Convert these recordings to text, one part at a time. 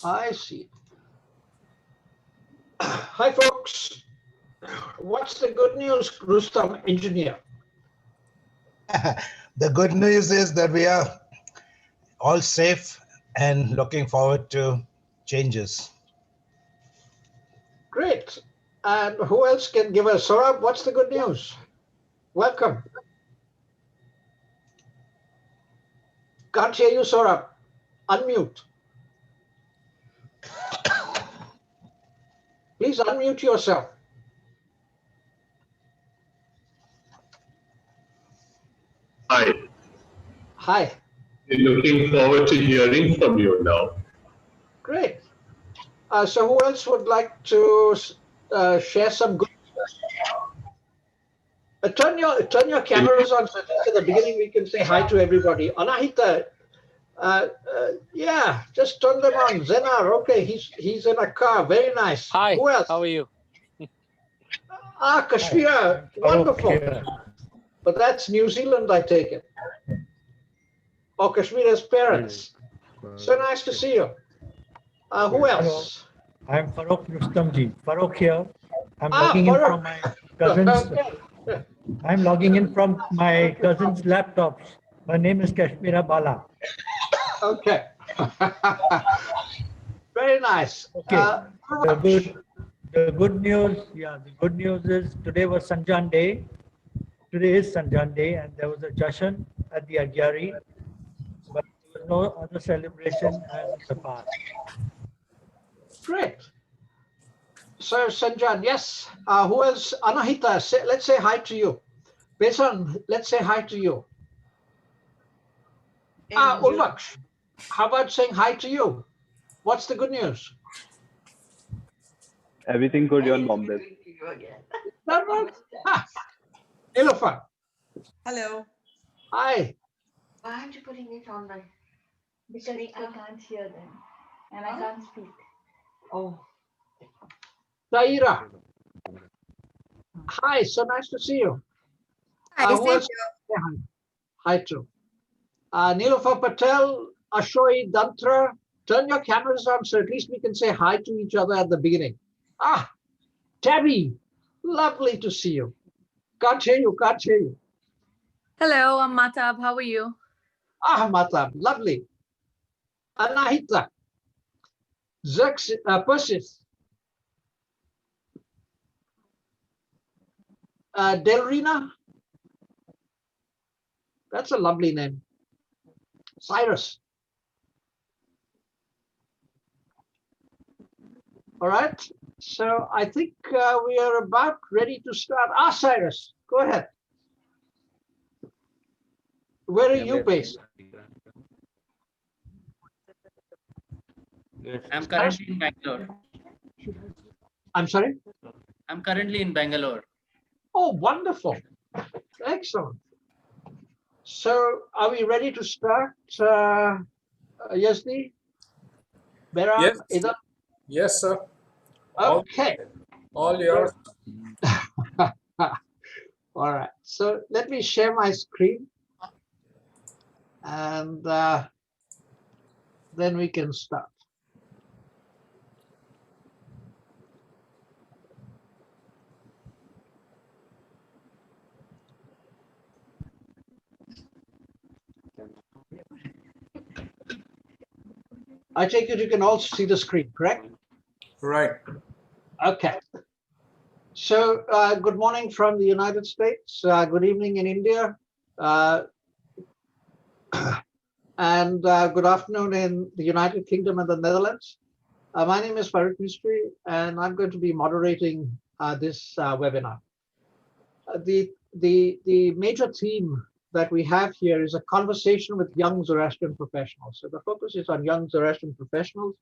I see. Hi, folks. What's the good news, Rustom engineer? The good news is that we are all safe and looking forward to changes. Great. And who else can give us? Saurabh, what's the good news? Welcome. Can't hear you, Saurabh. Unmute. Please unmute yourself. Hi. Hi. Looking forward to hearing from you now. Great. So who else would like to share some good turn your cameras on so at the beginning we can say hi to everybody. Anahita, yeah, just turn them on. Zenhar, okay, he's in a car. Very nice. Hi. Who else? How are you? Kashmir, wonderful. But that's New Zealand, I take it. Or Kashmir's parents. So nice to see you. Who else? Hello. I'm Farrokh Rustomji. Farrokh here. I'm logging in from my cousin's. Okay. I'm logging in from my cousin's laptops. Her name is Kashmira Bala. Okay. Very nice. Okay. The good news, the good news is today was Sanjan Day. Today is Sanjan Day, and there was a jashan at the Agyari, but there was no other celebration as in the past. Great. So Sanjan, yes. Who else? Anahita, let's say hi to you. Vehzan, let's say hi to you. Ulvaksh, how about saying hi to you? What's the good news? Everything good, your mom did. Nilofer. Hello. Hi. Why aren't you putting it on my Because I can't hear them and I can't speak. Oh. Taira. Hi, so nice to see you. Who else? Hi to. Nilofer Patel, Ashoy Dantra. Turn your cameras on so at least we can say hi to each other at the beginning. Tabby, lovely to see you. Can't hear you, can't hear you. Hello, I'm Matab. How are you? Matab, lovely. Anahita. Persis. Delrina. That's a lovely name. Cyrus. All right. So I think we are about ready to start. Cyrus, go ahead. Where are you based? I'm currently in Bangalore. I'm sorry? I'm currently in Bangalore. Oh, wonderful. Excellent. So are we ready to start, Yasni? Yes. Ida? Yes, sir. Okay. All yours. All right. So let me share my screen. And then we can start. I take it you can also see the screen, correct? Right. Okay. So good morning from the United States. Good evening in India. And good afternoon in the United Kingdom and the Netherlands. My name is Farrokh Mistree, and I'm going to be moderating this webinar. The major theme that we have here is a conversation with young Zoroastrian professionals. So the focus is on young Zoroastrian professionals,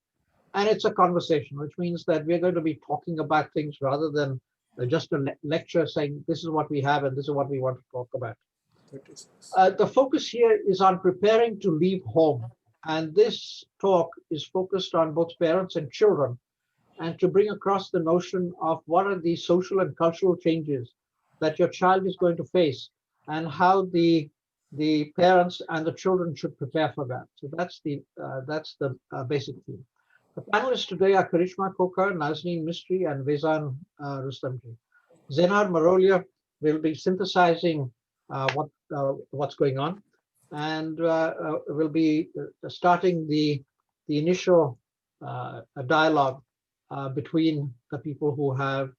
and it's a conversation, which means that we're going to be talking about things rather than just a lecture saying this is what we have and this is what we want to talk about. The focus here is on preparing to leave home. And this talk is focused on both parents and children, and to bring across the notion of what are the social and cultural changes that your child is going to face and how the parents and the children should prepare for that. So that's the basic theme. The panelists today are Karishma Koka, Nazneen Mistry, and Vehzan Rustomji. Zenhar Marolia will be synthesizing what's going on, and will be starting the initial dialogue between the people who have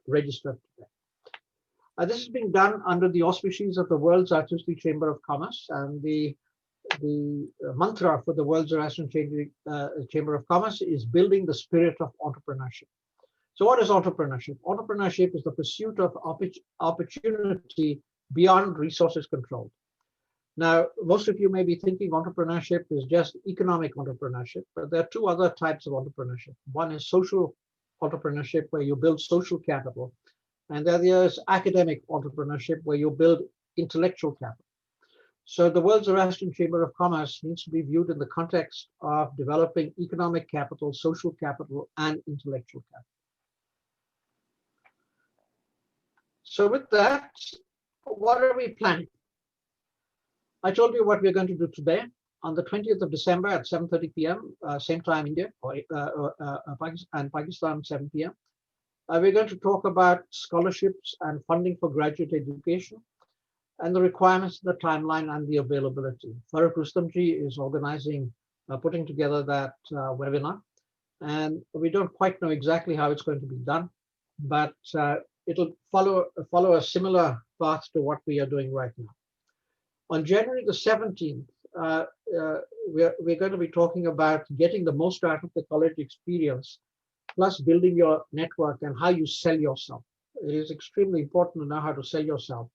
registered today. This is being done under the auspices of the World Zarathustra Chamber of Commerce, and the mantra for the World Zoroastrian Chamber of Commerce is building the spirit of entrepreneurship. So what is entrepreneurship? Entrepreneurship is the pursuit of opportunity beyond resources controlled. Now, most of you may be thinking entrepreneurship is just economic entrepreneurship, but there are two other types of entrepreneurship. One is social entrepreneurship, where you build social capital, and the other is academic entrepreneurship, where you build intellectual capital. So the World Zoroastrian Chamber of Commerce needs to be viewed in the context of developing economic capital, social capital, and intellectual capital. So with that, what are we planning? I told you what we're going to do today. On the 20th of December at 7:30 p.m., same time India, and Pakistan, 7 p.m. We're going to talk about scholarships and funding for graduate education, and the requirements, the timeline, and the availability. Farrokh Mistree is organizing, putting together that webinar, and we don't quite know exactly how it's going to be done, but it'll follow a similar path to what we are doing right now. On January the 17th, we're going to be talking about getting the most out of the college experience, plus building your network and how you sell yourself. It is extremely important to know how to sell yourself.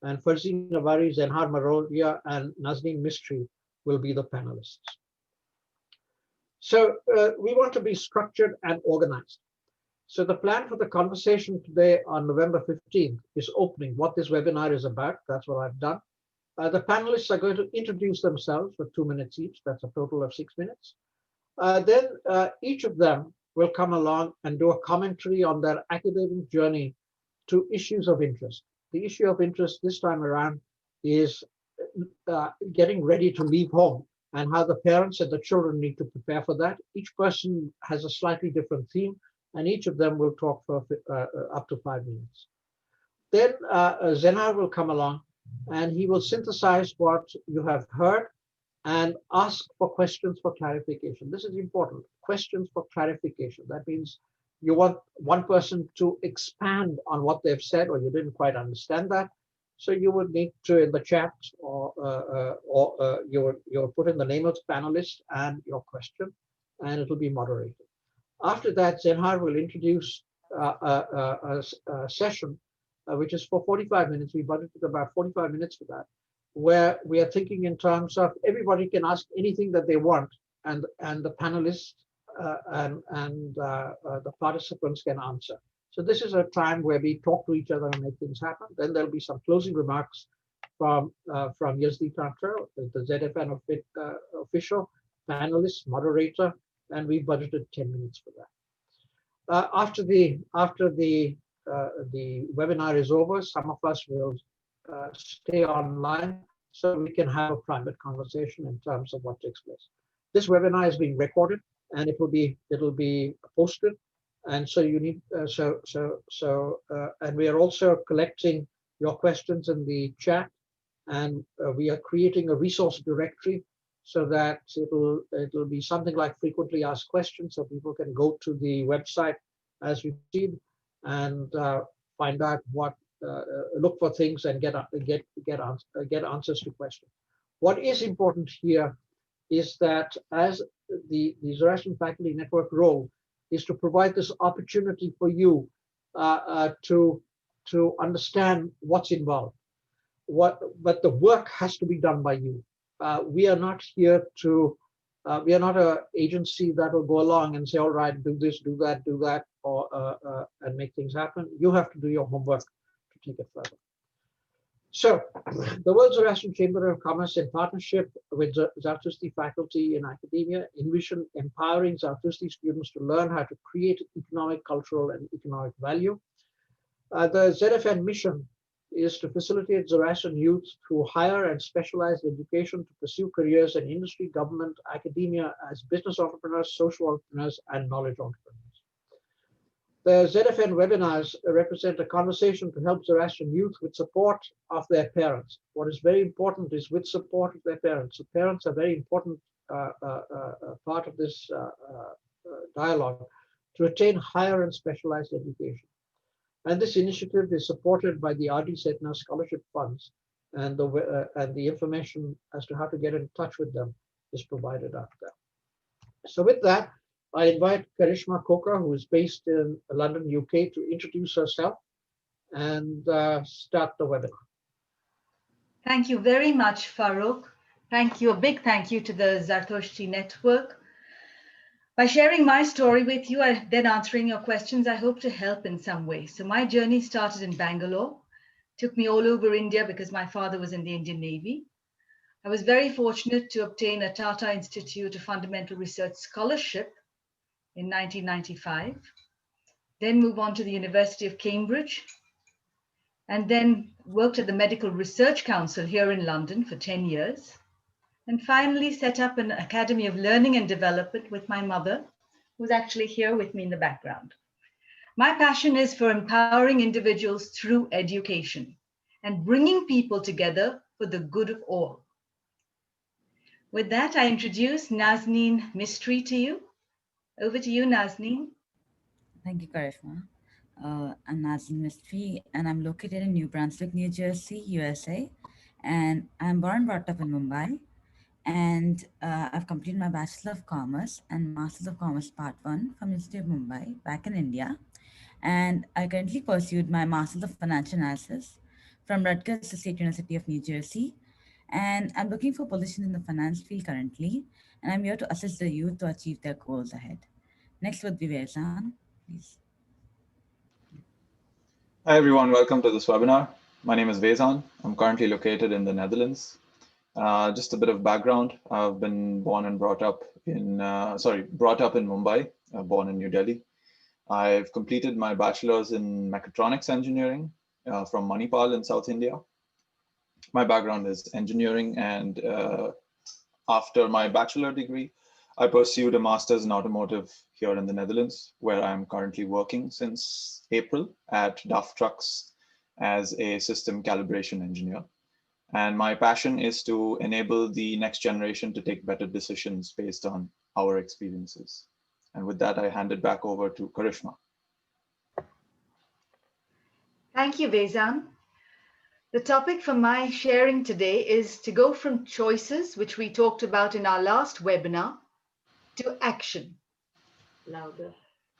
And Farzeen Navari, Zenhar Marolia, and Nazneen Mistry will be the panelists. So we want to be structured and organized. So the plan for the conversation today on November 15th is opening, what this webinar is about. That's what I've done. The panelists are going to introduce themselves for 2 minutes each. That's a total of 6 minutes. Then each of them will come along and do a commentary on their academic journey to issues of interest. The issue of interest this time around is getting ready to leave home and how the parents and the children need to prepare for that. Each person has a slightly different theme, and each of them will talk for up to 5 minutes. Then Zenhar will come along, and he will synthesize what you have heard and ask for questions for clarification. This is important, questions for clarification. That means you want one person to expand on what they've said, or you didn't quite understand that. So you would need to, in the chat, or you'll put in the name of the panelist and your question, and it'll be moderated. After that, Zenhar will introduce a session, which is for 45 minutes. We budgeted about 45 minutes for that, where we are thinking in terms of everybody can ask anything that they want, and the panelists and the participants can answer. So this is a time where we talk to each other and make things happen. Then there'll be some closing remarks from Yazdi Tantra, the ZFN official, panelist, moderator, and we budgeted 10 minutes for that. After the webinar is over, some of us will stay online so we can have a private conversation in terms of what takes place. This webinar is being recorded, and it'll be posted, and so you need and we are also collecting your questions in the chat, and we are creating a resource directory so that it'll be something like frequently asked questions, so people can go to the website as we proceed and find out what look for things and get answers to questions. What is important here is that as the Zoroastrian Faculty Network role is to provide this opportunity for you to understand what's involved. But the work has to be done by you. We are not here to, we are not an agency that will go along and say, all right, do this, do that, or and make things happen. You have to do your homework to take it further. So the World Zoroastrian Chamber of Commerce, in partnership with Zarathustra faculty in academia, envision empowering Zarathustra students to learn how to create economic, cultural, and economic value. The ZFN mission is to facilitate Zoroastrian youth through higher and specialized education to pursue careers in industry, government, academia as business entrepreneurs, social entrepreneurs, and knowledge entrepreneurs. The ZFN webinars represent a conversation to help Zoroastrian youth with support of their parents. What is very important is with support of their parents. So parents are very important part of this dialogue to attain higher and specialized education. And this initiative is supported by the RD Setna Scholarship Funds, and the information as to how to get in touch with them is provided after. So with that, I invite Karishma Koka, who is based in London, UK, to introduce herself and start the webinar. Thank you very much, Farrokh. Thank you, a big thank you to the Zartoshti Network. By sharing my story with you, then answering your questions, I hope to help in some way. So my journey started in Bangalore, took me all over India because my father was in the Indian Navy. I was very fortunate to obtain a Tata Institute of Fundamental Research Scholarship in 1995, then move on to the University of Cambridge, and then worked at the Medical Research Council here in London for 10 years. And finally set up an Academy of Learning and Development with my mother, who's actually here with me in the background. My passion is for empowering individuals through education and bringing people together for the good of all. With that, I introduce Nazneen Mistry to you. Over to you, Nazneen. Thank you, Karishma. I'm Nazneen Mistry, and I'm located in New Brunswick, New Jersey, USA. And I'm born and brought up in Mumbai. And I've completed my Bachelor of Commerce and Masters of Commerce Part 1 from University of Mumbai back in India. And I currently pursued my Masters of Financial Analysis from Rutgers State University of New Jersey. And I'm looking for positions in the finance field currently, and I'm here to assist the youth to achieve their goals ahead. Next would be Vehzan, please. Hi everyone, welcome to this webinar. My name is Vehzan. I'm currently located in the Netherlands. Just a bit of background. I've been born and brought up in Mumbai, born in New Delhi. I've completed my bachelor's in mechatronics engineering from Manipal in South India. My background is engineering, and after my bachelor degree, I pursued a master's in automotive here in the Netherlands, where I'm currently working since April at DAF Trucks as a system calibration engineer. And my passion is to enable the next generation to take better decisions based on our experiences. And with that, I hand it back over to Karishma. Thank you, Vehzan. The topic for my sharing today is to go from choices, which we talked about in our last webinar, to action. Louder.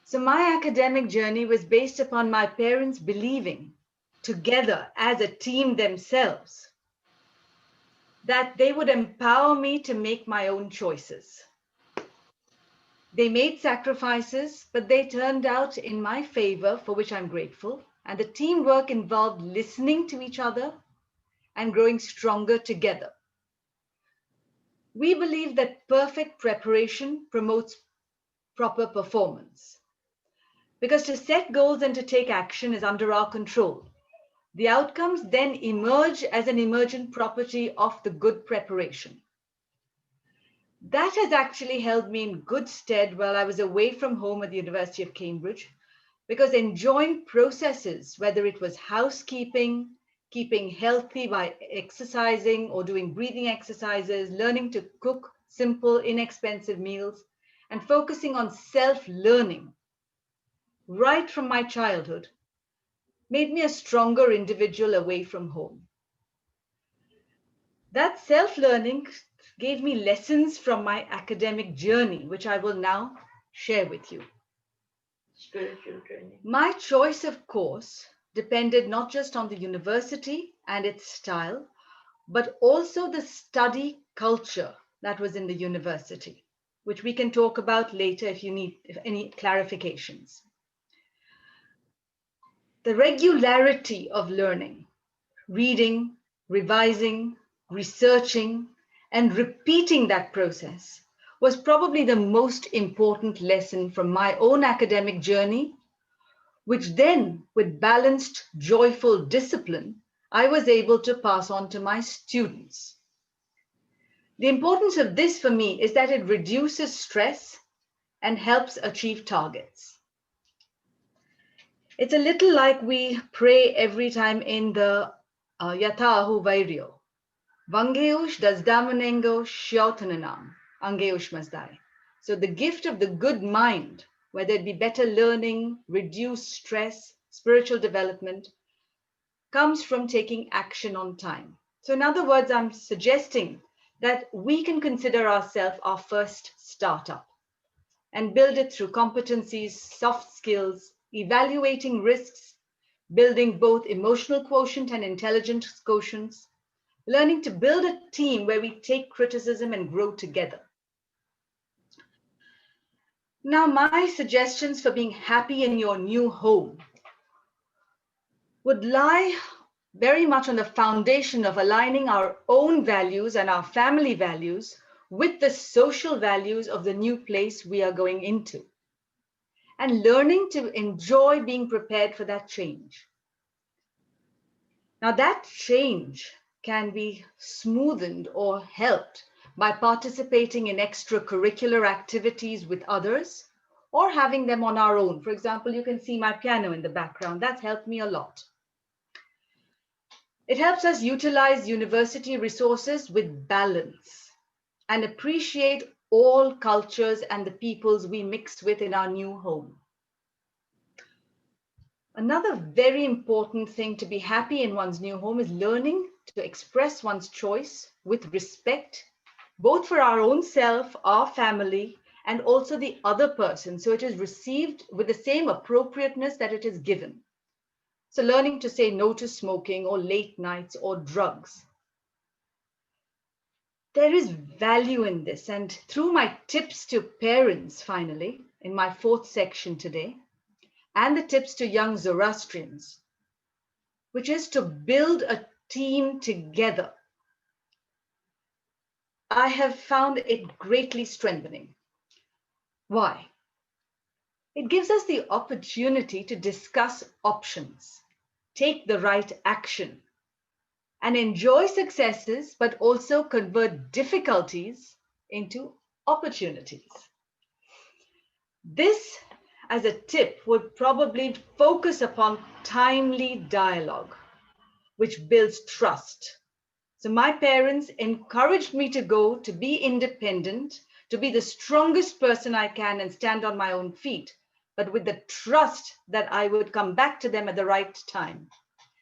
So my academic journey was based upon my parents believing together as a team themselves that they would empower me to make my own choices. They made sacrifices, but they turned out in my favor, for which I'm grateful. And the teamwork involved listening to each other and growing stronger together. We believe that perfect preparation promotes proper performance, because to set goals and to take action is under our control. The outcomes then emerge as an emergent property of the good preparation. That has actually held me in good stead while I was away from home at the University of Cambridge, because enjoying processes, whether it was housekeeping, keeping healthy by exercising or doing breathing exercises, learning to cook simple, inexpensive meals, and focusing on self-learning right from my childhood, made me a stronger individual away from home. That self-learning gave me lessons from my academic journey, which I will now share with you. Spiritual training. My choice of course depended not just on the university and its style, but also the study culture that was in the university, which we can talk about later if you need any clarifications. The regularity of learning, reading, revising, researching, and repeating that process was probably the most important lesson from my own academic journey, which then, with balanced, joyful discipline, I was able to pass on to my students. The importance of this for me is that it reduces stress and helps achieve targets. It's a little like we pray every time in the Yatahu Vairyo. Vangeush das Damanengo Shiotananam, Angeush Masdai. So the gift of the good mind, whether it be better learning, reduced stress, spiritual development, comes from taking action on time. So in other words, I'm suggesting that we can consider ourselves our first startup and build it through competencies, soft skills, evaluating risks, building both emotional quotient and intelligence quotients, learning to build a team where we take criticism and grow together. Now, my suggestions for being happy in your new home would lie very much on the foundation of aligning our own values and our family values with the social values of the new place we are going into, and learning to enjoy being prepared for that change. Now, that change can be smoothened or helped by participating in extracurricular activities with others or having them on our own. For example, you can see my piano in the background. That's helped me a lot. It helps us utilize university resources with balance and appreciate all cultures and the peoples we mix with in our new home. Another very important thing to be happy in one's new home is learning to express one's choice with respect, both for our own self, our family, and also the other person. So it is received with the same appropriateness that it is given. So learning to say no to smoking or late nights or drugs. There is value in this. And through my tips to parents, finally, in my fourth section today, and the tips to young Zoroastrians, which is to build a team together, I have found it greatly strengthening. Why? It gives us the opportunity to discuss options, take the right action, and enjoy successes, but also convert difficulties into opportunities. This, as a tip, would probably focus upon timely dialogue, which builds trust. So my parents encouraged me to go, to be independent, to be the strongest person I can and stand on my own feet, but with the trust that I would come back to them at the right time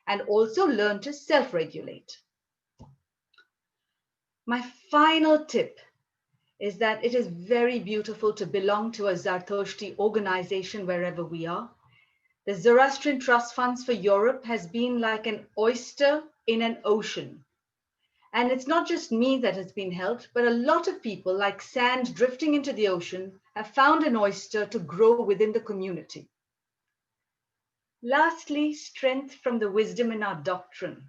and also learn to self-regulate. My final tip is that it is very beautiful to belong to a Zartoshti organization wherever we are. The Zoroastrian Trust Funds for Europe has been like an oyster in an ocean. And it's not just me that has been helped, but a lot of people, like sand drifting into the ocean, have found an oyster to grow within the community. Lastly, strength from the wisdom in our doctrine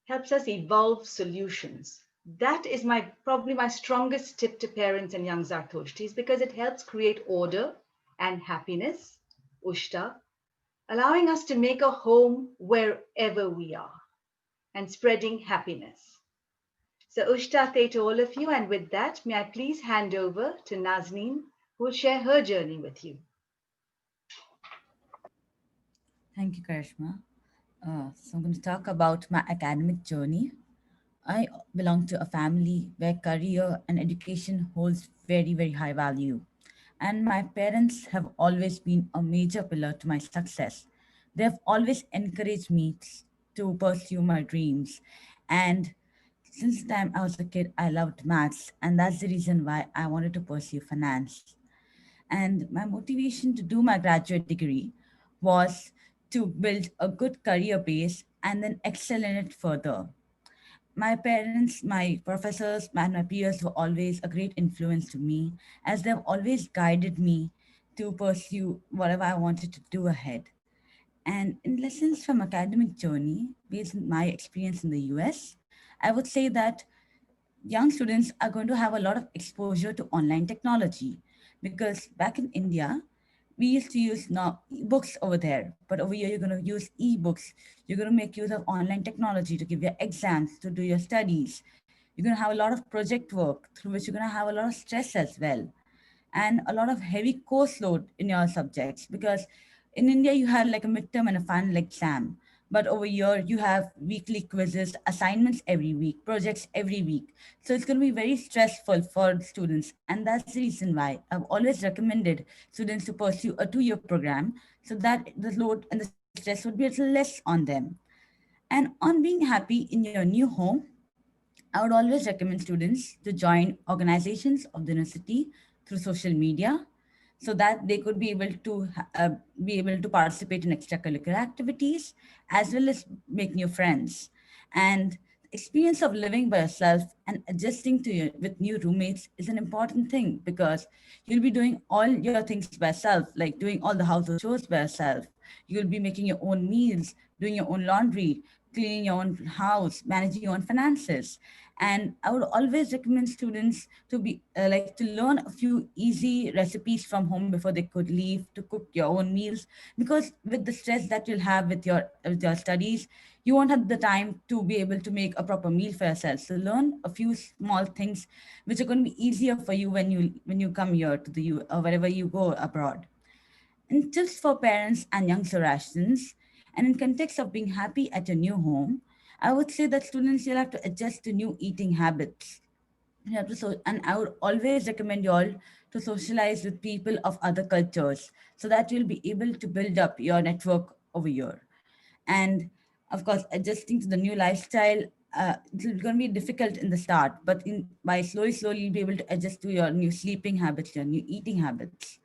helps us evolve solutions. That is probably my strongest tip to parents and young Zartoshtis, because it helps create order and happiness, Ushta, allowing us to make a home wherever we are and spreading happiness. So Ushta to all of you, and with that, may I please hand over to Nazneen, who will share her journey with you. Thank you, Karishma. So I'm going to talk about my academic journey. I belong to a family where career and education holds very, very high value. And my parents have always been a major pillar to my success. They have always encouraged me to pursue my dreams. And since the time I was a kid, I loved maths. And that's the reason why I wanted to pursue finance. And my motivation to do my graduate degree was to build a good career base and then excel in it further. My parents, my professors, and my peers were always a great influence to me, as they've always guided me to pursue whatever I wanted to do ahead. And in lessons from academic journey, based on my experience in the US, I would say that young students are going to have a lot of exposure to online technology, because back in India, we used to use now books over there, but over here you're going to use ebooks. You're going to make use of online technology to give your exams, to do your studies. You're going to have a lot of project work through which you're going to have a lot of stress as well, and a lot of heavy course load in your subjects, because in India you had like a midterm and a final exam, but over here you have weekly quizzes, assignments every week, projects every week. So it's going to be very stressful for students, and that's the reason why I've always recommended students to pursue a 2-year program, so that the load and the stress would be a little less on them. And on being happy in your new home, I would always recommend students to join organizations of the university through social media, so that they could be able to participate in extracurricular activities as well as make new friends. And experience of living by yourself and adjusting to with new roommates is an important thing, because you'll be doing all your things by yourself, like doing all the household chores by yourself. You'll be making your own meals, doing your own laundry, cleaning your own house, managing your own finances. And I would always recommend students to be like to learn a few easy recipes from home before they could leave, to cook your own meals, because with the stress that you'll have with your studies, you won't have the time to be able to make a proper meal for yourself. So learn a few small things which are going to be easier for you when you come here to the or wherever you go abroad. And tips for parents and young Zoroastrians, and in context of being happy at your new home, I would say that students, you'll have to adjust to new eating habits. You have to and I would always recommend you all to socialize with people of other cultures, so that you'll be able to build up your network over here. And of course, adjusting to the new lifestyle, it's going to be difficult in the start, but by slowly you'll be able to adjust to your new sleeping habits, your new eating habits.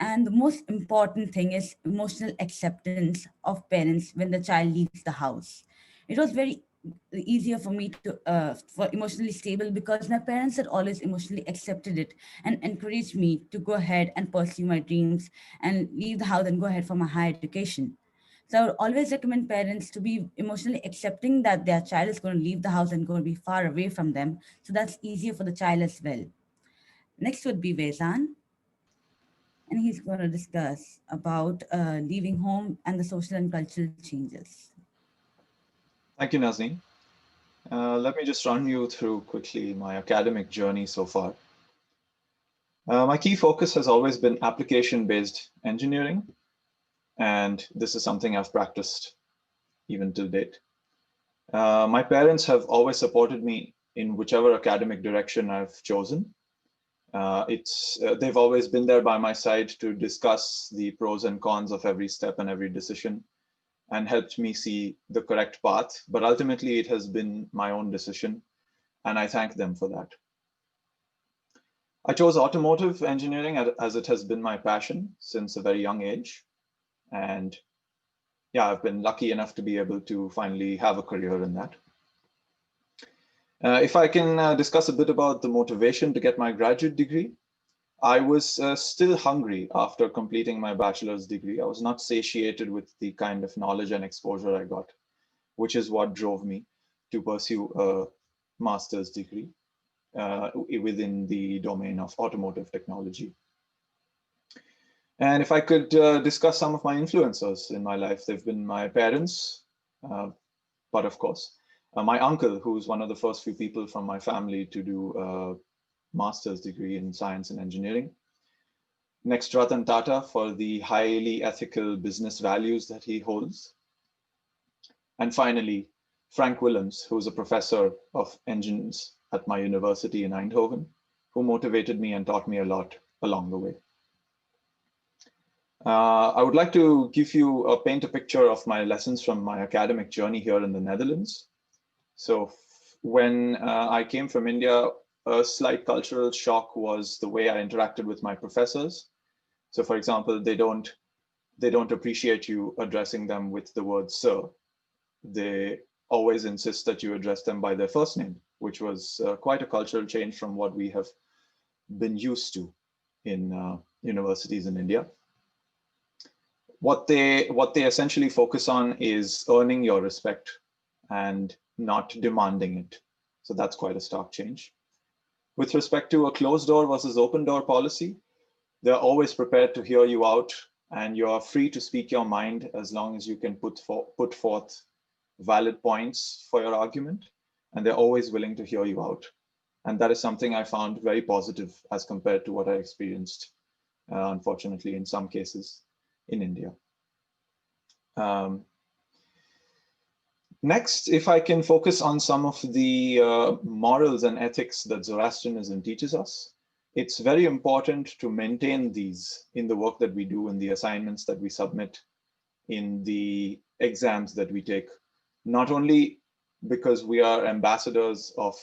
And the most important thing is emotional acceptance of parents when the child leaves the house. It was very easier for me to for emotionally stable, because my parents had always emotionally accepted it and encouraged me to go ahead and pursue my dreams and leave the house and go ahead for my higher education. So I would always recommend parents to be emotionally accepting that their child is going to leave the house and going to be far away from them. So that's easier for the child as well. Next would be Vehzan, and he's going to discuss about leaving home and the social and cultural changes. Thank you, Nazneen. Let me just run you through quickly my academic journey so far. My key focus has always been application-based engineering, and this is something I've practiced even till date. My parents have always supported me in whichever academic direction I've chosen. They've always been there by my side to discuss the pros and cons of every step and every decision, and helped me see the correct path. But ultimately, it has been my own decision, and I thank them for that. I chose automotive engineering as it has been my passion since a very young age. And yeah, I've been lucky enough to be able to finally have a career in that. If I can discuss a bit about the motivation to get my graduate degree, I was still hungry after completing my bachelor's degree. I was not satiated with the kind of knowledge and exposure I got, which is what drove me to pursue a master's degree within the domain of automotive technology. And if I could discuss some of my influencers in my life, they've been my parents, but of course, my uncle, who's one of the first few people from my family to do a master's degree in science and engineering. Next, Ratan Tata, for the highly ethical business values that he holds. And finally, Frank Willems, who's a professor of engines at my university in Eindhoven, who motivated me and taught me a lot along the way. I would like to paint a picture of my lessons from my academic journey here in the Netherlands. So when I came from India, a slight cultural shock was the way I interacted with my professors. So for example, they don't appreciate you addressing them with the word sir. They always insist that you address them by their first name, which was quite a cultural change from what we have been used to in universities in India. What they essentially focus on is earning your respect and not demanding it. So that's quite a stark change. With respect to a closed door versus open door policy, They're always prepared to hear you out, and you are free to speak your mind as long as you can put forth valid points for your argument, and they're always willing to hear you out. And that is something I found very positive as compared to what I experienced, unfortunately, in some cases in India. Next, if I can focus on some of the morals and ethics that Zoroastrianism teaches us, it's very important to maintain these in the work that we do, in the assignments that we submit, in the exams that we take, not only because we are ambassadors of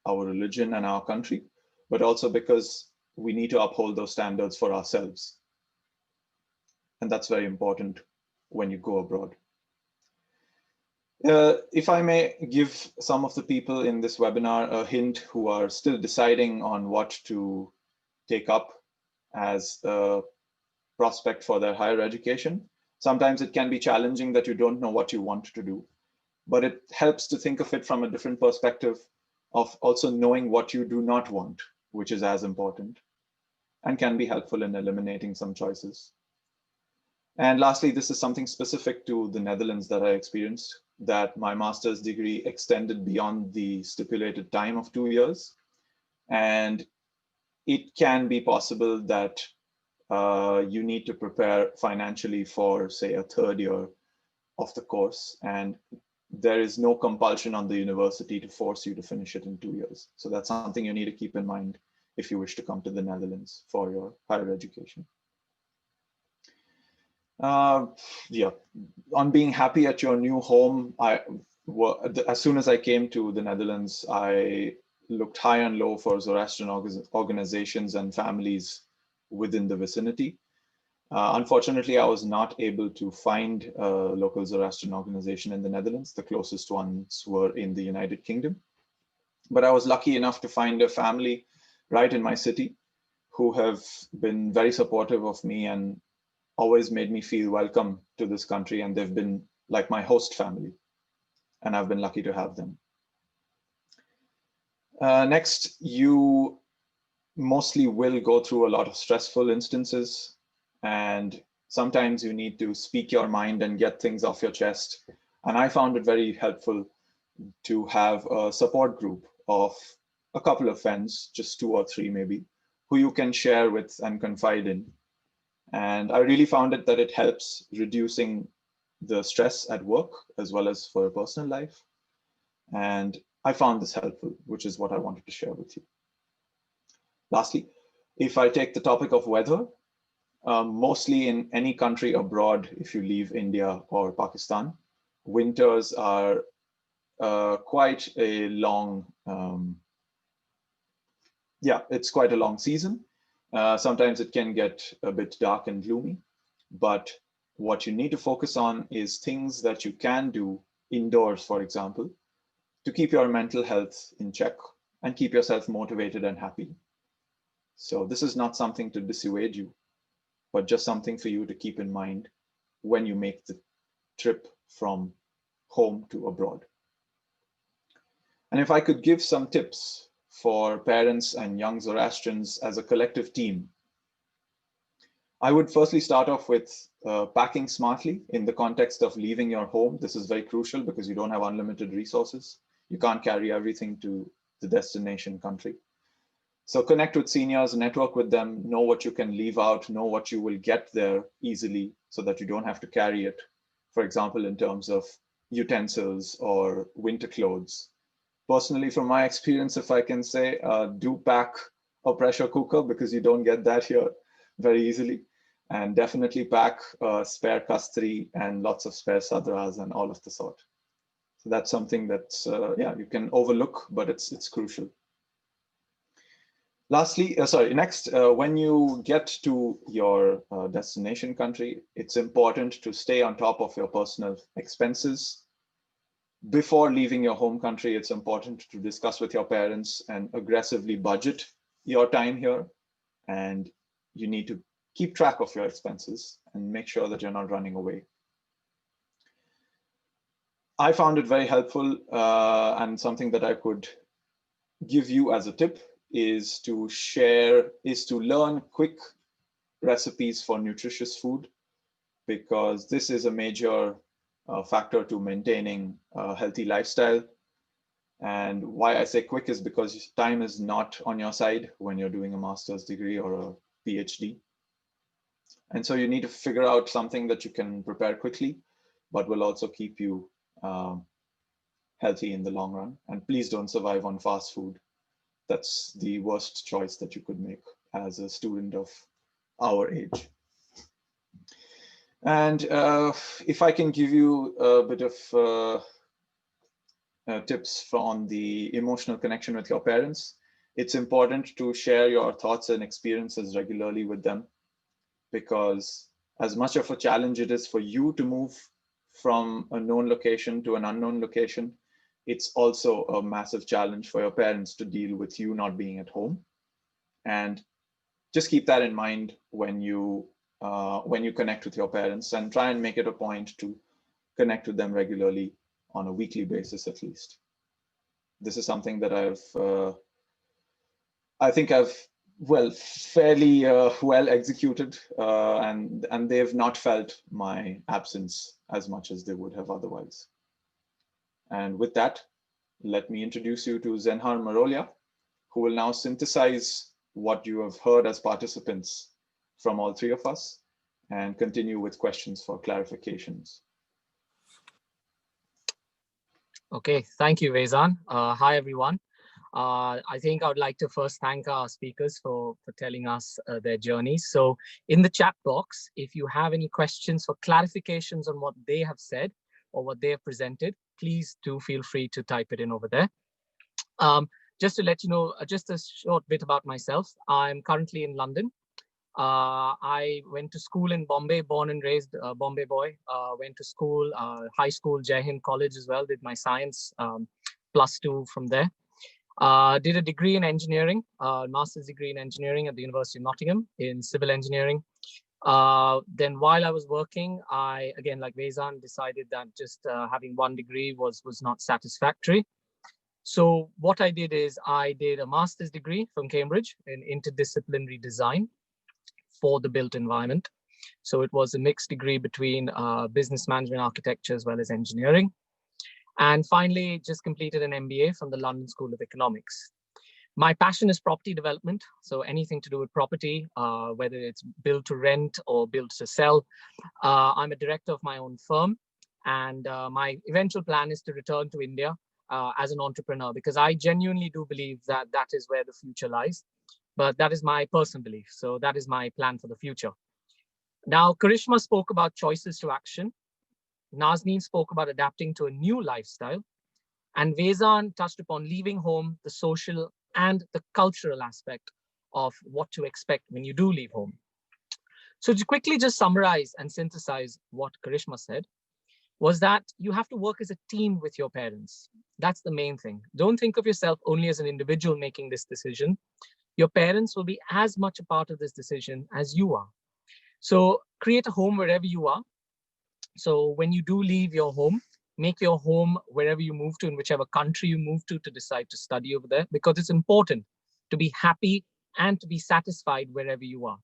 our religion and our country, but also because we need to uphold those standards for ourselves. And that's very important when you go abroad. If I may give some of the people in this webinar a hint who are still deciding on what to take up as a prospect for their higher education, sometimes it can be challenging that you don't know what you want to do, but it helps to think of it from a different perspective of also knowing what you do not want, which is as important and can be helpful in eliminating some choices. And lastly, this is something specific to the Netherlands that I experienced, that my master's degree extended beyond the stipulated time of 2 years. And it can be possible that you need to prepare financially for, say, a third year of the course. And there is no compulsion on the university to force you to finish it in 2 years. So that's something you need to keep in mind if you wish to come to the Netherlands for your higher education. Yeah, on being happy at your new home, as soon as I came to the Netherlands, I looked high and low for Zoroastrian organizations and families within the vicinity. Unfortunately, I was not able to find a local Zoroastrian organization in the Netherlands. The closest ones were in the United Kingdom. But I was lucky enough to find a family right in my city who have been very supportive of me and always made me feel welcome to this country, and they've been like my host family, and I've been lucky to have them. Next, you mostly will go through a lot of stressful instances, and sometimes you need to speak your mind and get things off your chest. And I found it very helpful to have a support group of a couple of friends, just 2 or 3 maybe, who you can share with and confide in. And I really found it that it helps reducing the stress at work as well as for personal life. And I found this helpful, which is what I wanted to share with you. Lastly, if I take the topic of weather, mostly in any country abroad, if you leave India or Pakistan, winters are quite a long, it's quite a long season. Sometimes it can get a bit dark and gloomy, but what you need to focus on is things that you can do indoors, for example, to keep your mental health in check and keep yourself motivated and happy. So this is not something to dissuade you, but just something for you to keep in mind when you make the trip from home to abroad. And if I could give some tips for parents and young Zoroastrians as a collective team, I would firstly start off with packing smartly in the context of leaving your home. This is very crucial because you don't have unlimited resources. You can't carry everything to the destination country. So connect with seniors, network with them, know what you can leave out, know what you will get there easily so that you don't have to carry it. For example, in terms of utensils or winter clothes. Personally, from my experience, if I can say, do pack a pressure cooker because you don't get that here very easily. And definitely pack a spare kastri and lots of spare sadras and all of the sort. So that's something that's, you can overlook, but it's crucial. Lastly, next, when you get to your destination country, it's important to stay on top of your personal expenses. Before leaving your home country, it's important to discuss with your parents and aggressively budget your time here. And you need to keep track of your expenses and make sure that you're not running away. I found it very helpful, and something that I could give you as a tip is to learn quick recipes for nutritious food, because this is a major factor to maintaining a healthy lifestyle. And why I say quick is because time is not on your side when you're doing a master's degree or a PhD. And so you need to figure out something that you can prepare quickly, but will also keep you healthy in the long run. And please don't survive on fast food. That's the worst choice that you could make as a student of our age. And if I can give you a bit of tips on the emotional connection with your parents, it's important to share your thoughts and experiences regularly with them, because as much of a challenge it is for you to move from a known location to an unknown location, it's also a massive challenge for your parents to deal with you not being at home. And just keep that in mind when you connect with your parents, and try and make it a point to connect with them regularly on a weekly basis at least. This is something that I think I've fairly well executed, and they've not felt my absence as much as they would have otherwise. And with that, let me introduce you to Zenhar Marolia, who will now synthesize what you have heard as participants from all three of us and continue with questions for clarifications. Okay, thank you, Vehzan. Hi, everyone. I think I would like to first thank our speakers for telling us their journeys. So in the chat box, if you have any questions or clarifications on what they have said or what they have presented, please do feel free to type it in over there. Just to let you know, just a short bit about myself. I'm currently in London. I went to school in Bombay, born and raised Bombay boy. Went to school, high school, Jai Hind College as well, did my science +2 from there. Did a degree in engineering, master's degree in engineering at the University of Nottingham in civil engineering. Then while I was working, I, again, like Vehzan, decided that just having one degree was not satisfactory. So what I did is I did a master's degree from Cambridge in interdisciplinary design for the built environment. So it was a mixed degree between business management, architecture, as well as engineering. And finally, just completed an MBA from the London School of Economics. My passion is property development. So anything to do with property, whether it's build to rent or build to sell. I'm a director of my own firm. And my eventual plan is to return to India as an entrepreneur, because I genuinely do believe that that is where the future lies. But that is my personal belief. So that is my plan for the future. Now, Karishma spoke about choices to action. Nazneen spoke about adapting to a new lifestyle. And Vehzan touched upon leaving home, the social and the cultural aspect of what to expect when you do leave home. So to quickly just summarize and synthesize what Karishma said, was that you have to work as a team with your parents. That's the main thing. Don't think of yourself only as an individual making this decision. Your parents will be as much a part of this decision as you are. So create a home wherever you are. So when you do leave your home, make your home wherever you move to, in whichever country you move to decide to study over there, because it's important to be happy and to be satisfied wherever you are.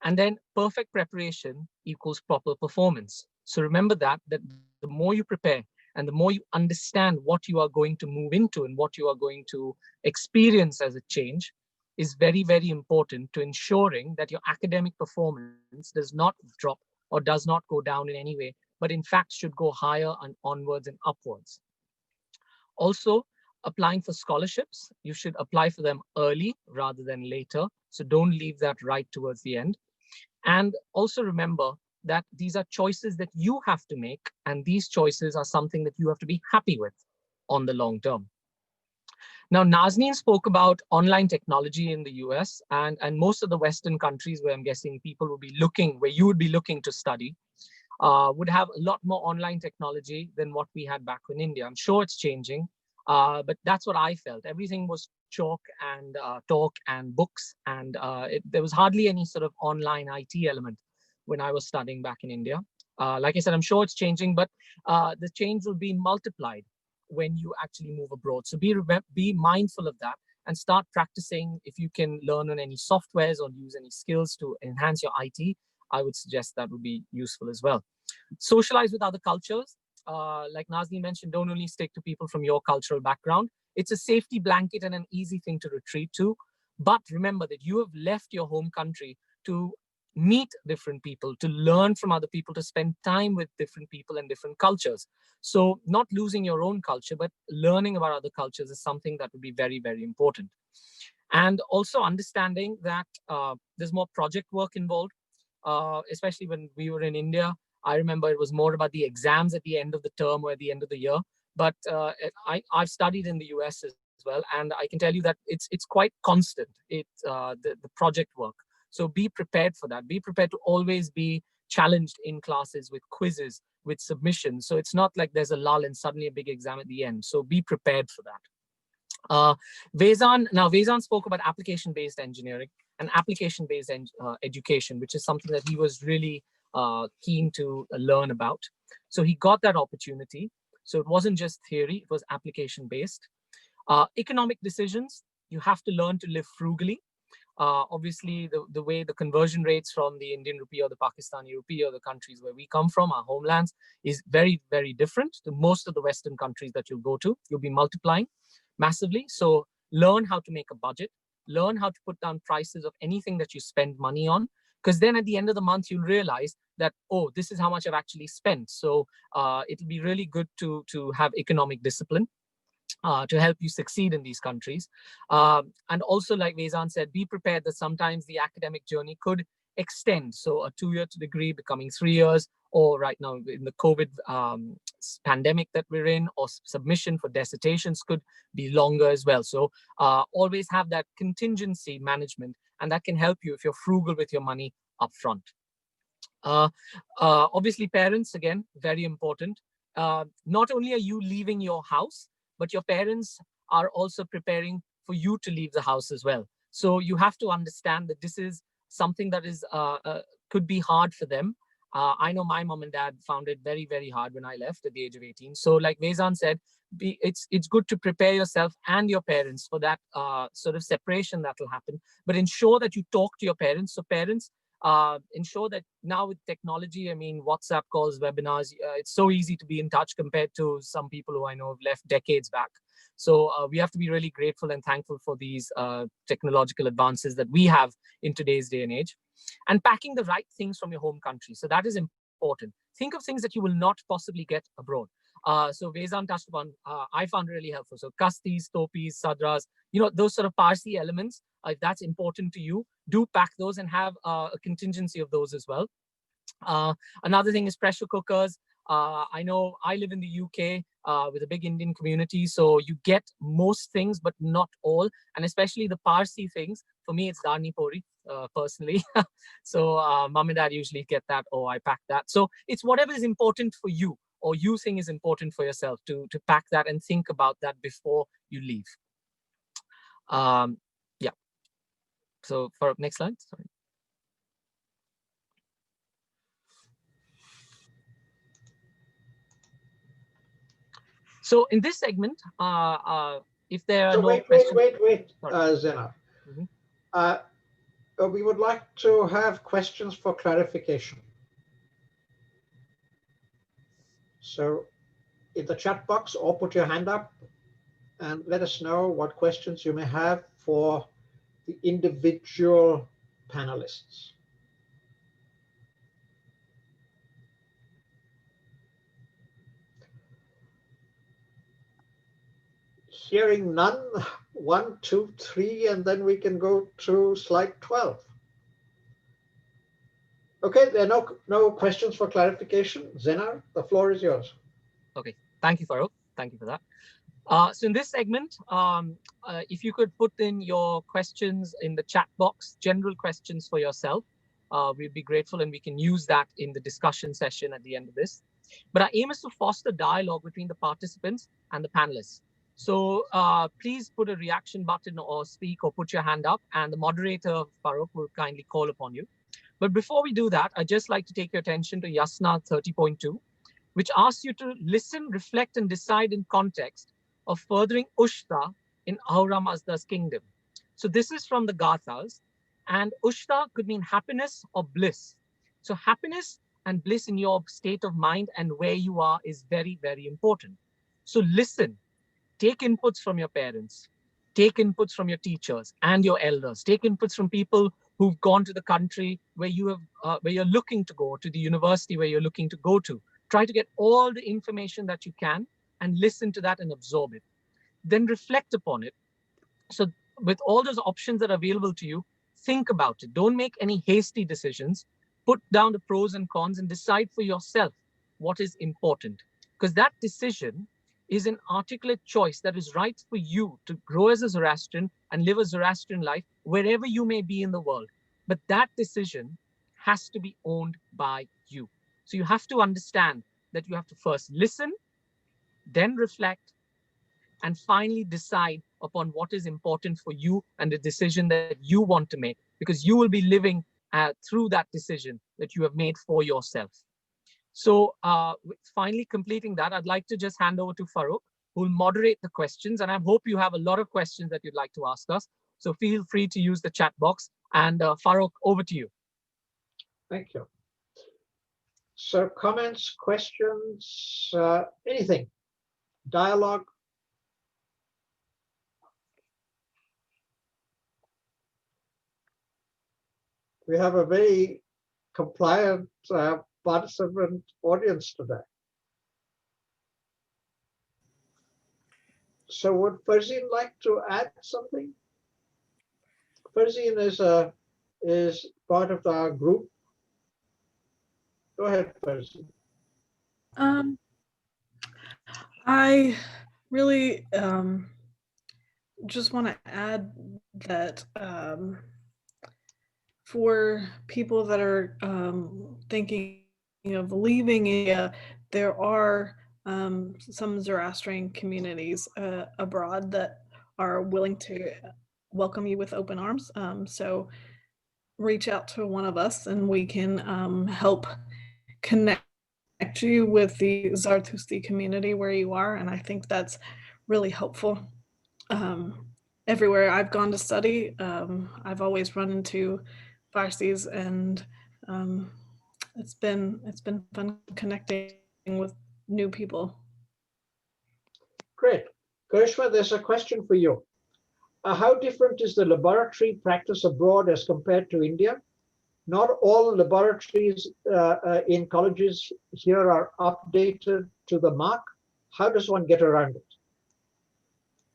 And then perfect preparation equals proper performance. So remember that the more you prepare and the more you understand what you are going to move into and what you are going to experience as a change is very, very important to ensuring that your academic performance does not drop or does not go down in any way, but in fact should go higher and onwards and upwards. Also, applying for scholarships, you should apply for them early rather than later. So don't leave that right towards the end. And also remember that these are choices that you have to make, and these choices are something that you have to be happy with on the long term. Now, Nazneen spoke about online technology in the US and most of the Western countries where I'm guessing people will be looking, where you would be looking to study, would have a lot more online technology than what we had back in India. I'm sure it's changing, but that's what I felt. Everything was chalk and talk and books, and there was hardly any sort of online IT element when I was studying back in India. Like I said, I'm sure it's changing, but the change will be multiplied when you actually move abroad. So be mindful of that and start practicing. If you can learn on any softwares or use any skills to enhance your IT, I would suggest that would be useful as well. Socialize with other cultures. Like Nazneen mentioned, don't only stick to people from your cultural background. It's a safety blanket and an easy thing to retreat to. But remember that you have left your home country to meet different people, to learn from other people, to spend time with different people and different cultures. So not losing your own culture, but learning about other cultures is something that would be very, very important. And also understanding that there's more project work involved, especially when we were in India. I remember it was more about the exams at the end of the term or at the end of the year. But I've studied in the US as well, and I can tell you that it's quite constant. The project work. So be prepared for that. Be prepared to always be challenged in classes with quizzes, with submissions. So it's not like there's a lull and suddenly a big exam at the end. So be prepared for that. Vehzan spoke about application-based engineering and application-based education, which is something that he was really keen to learn about. So he got that opportunity. So it wasn't just theory, it was application-based. Economic decisions, you have to learn to live frugally. Obviously, the way the conversion rates from the Indian rupee or the Pakistani rupee or the countries where we come from, our homelands, is very, very different to most of the Western countries that you'll go to. You'll be multiplying massively. So learn how to make a budget, learn how to put down prices of anything that you spend money on, because then at the end of the month, you'll realize that, oh, this is how much I've actually spent. So it'll be really good to have economic discipline. To help you succeed in these countries. And also, like Vehzan said, be prepared that sometimes the academic journey could extend. So a 2-year degree becoming 3 years, or right now in the COVID pandemic that we're in, or submission for dissertations could be longer as well. So always have that contingency management, and that can help you if you're frugal with your money upfront. Obviously, parents, again, very important. Not only are you leaving your house, but your parents are also preparing for you to leave the house as well. So you have to understand that this is something that is could be hard for them. I know my mom and dad found it very, very hard when I left at the age of 18. So like Vehzan said, it's good to prepare yourself and your parents for that sort of separation that will happen. But ensure that you talk to your parents. So parents, ensure that now with technology, I mean, WhatsApp calls, webinars, it's so easy to be in touch compared to some people who I know have left decades back. So we have to be really grateful and thankful for these technological advances that we have in today's day and age. And packing the right things from your home country. So that is important. Think of things that you will not possibly get abroad. So Vehzan touched upon, I found it really helpful. So kastis, topis, sadras, those sort of Parsi elements, if that's important to you, do pack those and have a contingency of those as well. Another thing is pressure cookers. I know I live in the UK with a big Indian community, so you get most things, but not all, and especially the Parsi things. For me, it's Darni Pori, personally. So mom and dad usually get that, or I pack that. So it's whatever is important for you, or you think is important for yourself, to pack that and think about that before you leave. Yeah. So for next slide, sorry. So in this segment, if there are no questions... Wait, Zenhar. We would like to have questions for clarification. So in the chat box, or put your hand up and let us know what questions you may have for the individual panelists. Hearing none, 1, 2, 3, and then we can go to slide 12. Okay, there are no questions for clarification. Zenhar, the floor is yours. Okay, thank you, Farrokh. Thank you for that. So in this segment, if you could put in your questions in the chat box, general questions for yourself, we'd be grateful, and we can use that in the discussion session at the end of this. But our aim is to foster dialogue between the participants and the panelists. So please put a reaction button or speak or put your hand up, and the moderator, Farrokh, will kindly call upon you. But before we do that, I'd just like to take your attention to Yasna 30.2, which asks you to listen, reflect, and decide in context of furthering Ushta in Ahura Mazda's kingdom. So this is from the Gathas, and Ushta could mean happiness or bliss. So happiness and bliss in your state of mind and where you are is very, very important. So listen, take inputs from your parents, take inputs from your teachers and your elders, take inputs from people who've gone to the country where where you're looking to go, to the university where you're looking to go to. Try to get all the information that you can and listen to that and absorb it. Then reflect upon it. So with all those options that are available to you, think about it. Don't make any hasty decisions. Put down the pros and cons and decide for yourself what is important. Because that decision is an articulate choice that is right for you to grow as a Zoroastrian and live a Zoroastrian life wherever you may be in the world. But that decision has to be owned by you. So you have to understand that you have to first listen, then reflect, and finally decide upon what is important for you and the decision that you want to make, because you will be living through that decision that you have made for yourself. So finally completing that, I'd like to just hand over to Farrokh, who will moderate the questions. And I hope you have a lot of questions that you'd like to ask us. So feel free to use the chat box. And Farrokh, over to you. Thank you. So comments, questions, anything, dialogue? We have a very compliant participant audience today. So would Vehzan like to add something? Vehzan is part of our group. Go ahead, Vehzan. I really just want to add that for people that are thinking of leaving India, there are some Zoroastrian communities abroad that are willing to welcome you with open arms. So reach out to one of us and we can help connect you with the Zarathustri community where you are. And I think that's really helpful. Everywhere I've gone to study, I've always run into Farsis, and it's been fun connecting with new people. Great. Karishma, there's a question for you. How different is the laboratory practice abroad as compared to India? Not all laboratories in colleges here are updated to the mark. How does one get around it?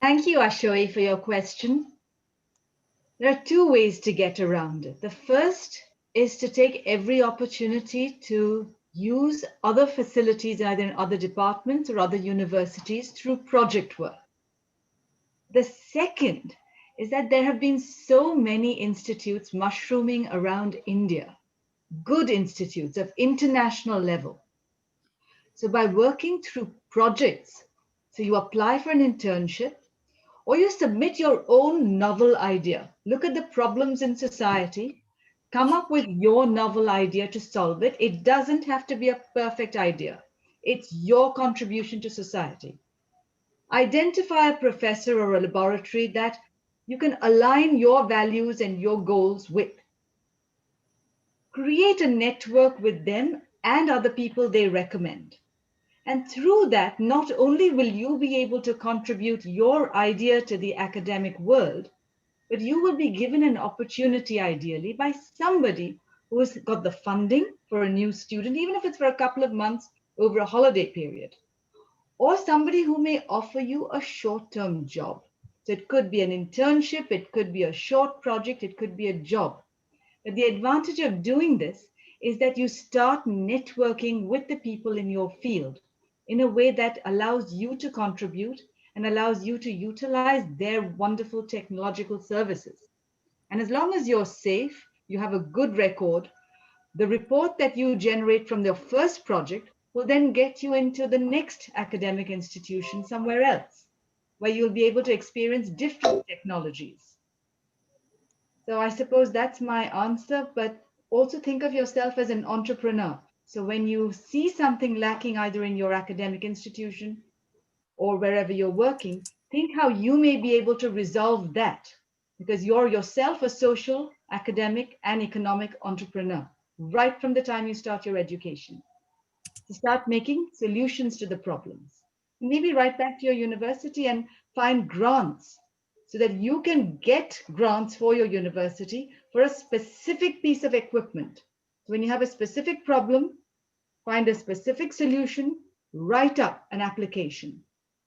Thank you, Ashoi, for your question. There are two ways to get around it. The first is to take every opportunity to use other facilities, either in other departments or other universities, through project work. The second is that there have been so many institutes mushrooming around India, good institutes of international level. So by working through projects, so you apply for an internship, or you submit your own novel idea. Look at the problems in society, come up with your novel idea to solve it. It doesn't have to be a perfect idea. It's your contribution to society. Identify a professor or a laboratory that you can align your values and your goals with. Create a network with them and other people they recommend. And through that, not only will you be able to contribute your idea to the academic world, but you will be given an opportunity, ideally, by somebody who has got the funding for a new student, even if it's for a couple of months over a holiday period, or somebody who may offer you a short-term job. So it could be an internship, it could be a short project, it could be a job. But the advantage of doing this is that you start networking with the people in your field in a way that allows you to contribute and allows you to utilize their wonderful technological services. And as long as you're safe, you have a good record, the report that you generate from the first project will then get you into the next academic institution somewhere else, where you'll be able to experience different technologies. So I suppose that's my answer, but also think of yourself as an entrepreneur. So when you see something lacking either in your academic institution or wherever you're working, think how you may be able to resolve that, because you're yourself a social, academic, and economic entrepreneur right from the time you start your education. To start making solutions to the problems. Maybe write back to your university and find grants so that you can get grants for your university for a specific piece of equipment. When you have a specific problem, find a specific solution, write up an application.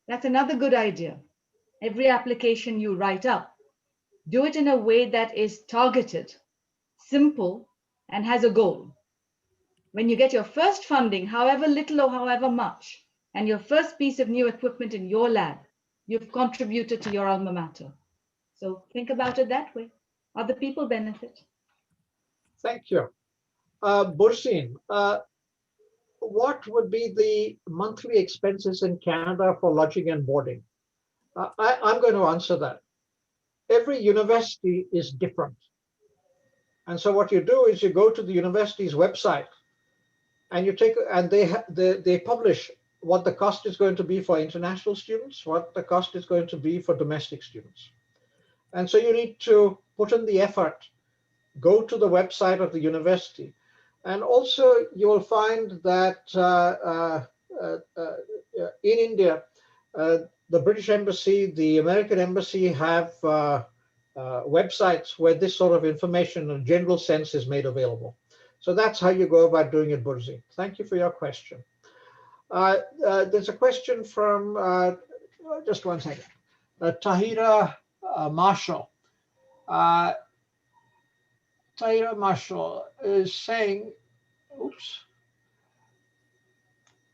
That's another good idea. Every application you write up, do it in a way that is targeted, simple, and has a goal. When you get your first funding, however little or however much, and your first piece of new equipment in your lab, you've contributed to your alma mater. So think about it that way. Other people benefit. Thank you. Bursin, what would be the monthly expenses in Canada for lodging and boarding? I'm going to answer that. Every university is different. And so what you do is you go to the university's website and you take, and they publish what the cost is going to be for international students, what the cost is going to be for domestic students. And so you need to put in the effort, go to the website of the university. And also you will find that in India, the British Embassy, the American Embassy have websites where this sort of information in a general sense is made available. So that's how you go about doing it, Burzi. Thank you for your question. There's a question from, just one second, Tahira Marshall. Tahira Marshall is saying, oops,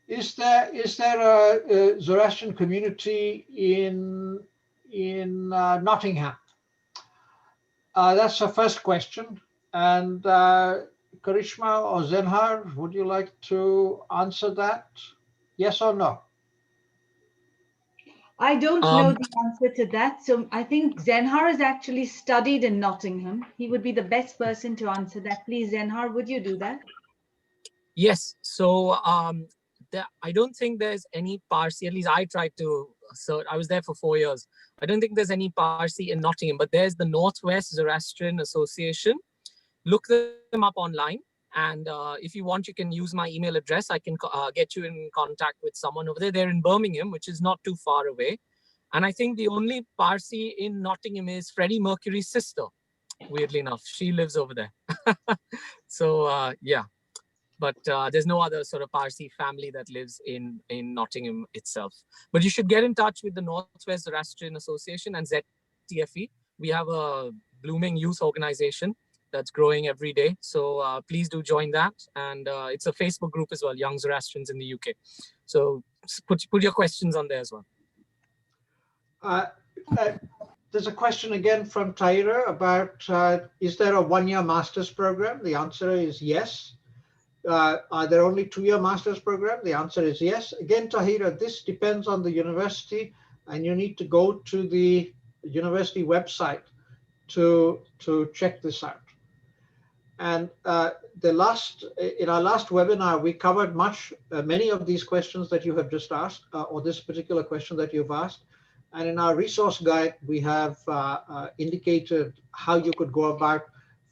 is there a Zoroastrian community in Nottingham? That's the first question. And Karishma or Zenhar, would you like to answer that? Yes or no? I don't know the answer to that. So I think Zenhar has actually studied in Nottingham. He would be the best person to answer that. Please, Zenhar, would you do that? Yes. So I don't think there's any Parsi, at least I tried to search. I was there for 4 years. I don't think there's any Parsi in Nottingham, but there's the Northwest Zoroastrian Association. Look them up online. And if you want, you can use my email address. I can get you in contact with someone over there. They're in Birmingham, which is not too far away. And I think the only Parsi in Nottingham is Freddie Mercury's sister, weirdly enough. She lives over there. So, yeah. But there's no other sort of Parsi family that lives in Nottingham itself. But you should get in touch with the Northwest Zoroastrian Association and ZFE. We have a blooming youth organization that's growing every day. So please do join that. And it's a Facebook group as well, Young Zoroastrians in the UK. So put your questions on there as well. There's a question again from Tahira about, is there a one-year master's program? The answer is yes. Are there only two-year master's program? The answer is yes. Again, Tahira, this depends on the university, and you need to go to the university website to check this out. And in our last webinar, we covered many of these questions that you have just asked, or this particular question that you've asked. And in our resource guide, we have indicated how you could go about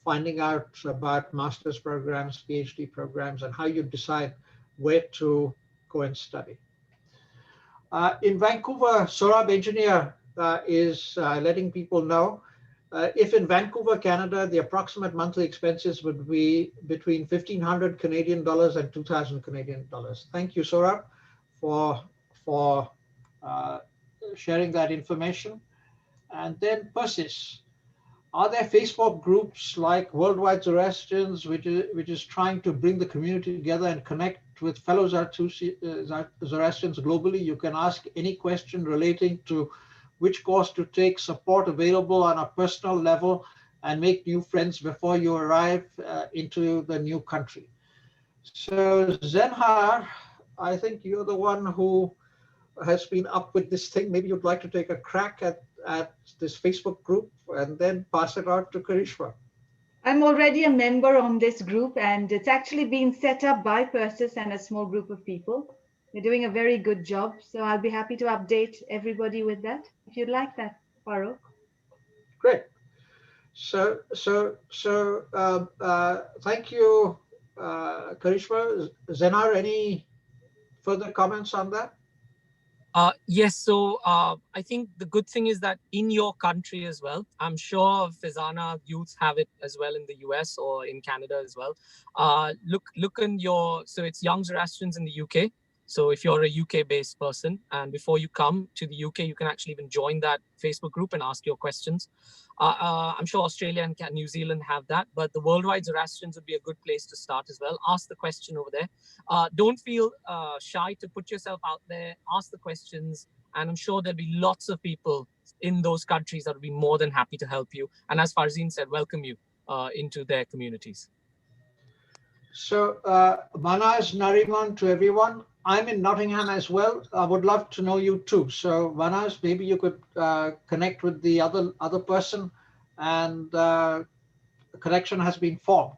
finding out about master's programs, PhD programs, and how you decide where to go and study. In Vancouver, Saurabh Engineer is letting people know if in Vancouver, Canada, the approximate monthly expenses would be between 1,500 Canadian dollars and 2,000 Canadian dollars. Thank you, Saurabh, for sharing that information. And then Persis. Are there Facebook groups like Worldwide Zoroastrians, which is trying to bring the community together and connect with fellow Zoroastrians globally? You can ask any question relating to which course to take, support available on a personal level, and make new friends before you arrive into the new country. So Zenhar, I think you're the one who has been up with this thing. Maybe you'd like to take a crack at this Facebook group and then pass it out to Karishma. I'm already a member on this group, and it's actually been set up by Persis and a small group of people. They're doing a very good job, so I'll be happy to update everybody with that. if you'd like that, Farrokh. Great. Thank you, Karishma. Zenhar, any further comments on that? Yes, so I think the good thing is that in your country as well, I'm sure Vehzana youths have it as well in the US or in Canada as well. Look in so it's Young Zoroastrians in the UK. So if you're a UK based person and before you come to the UK, you can actually even join that Facebook group and ask your questions. I'm sure Australia and New Zealand have that, but the Worldwide Zoroastrians would be a good place to start as well. Ask the question over there. Don't feel shy to put yourself out there, ask the questions, and I'm sure there'll be lots of people in those countries that will be more than happy to help you. And as Farzeen said, welcome you into their communities. So Manaz, Nariman, to everyone. I'm in Nottingham as well. I would love to know you too. So Manaz, maybe you could connect with the other person, and a connection has been formed.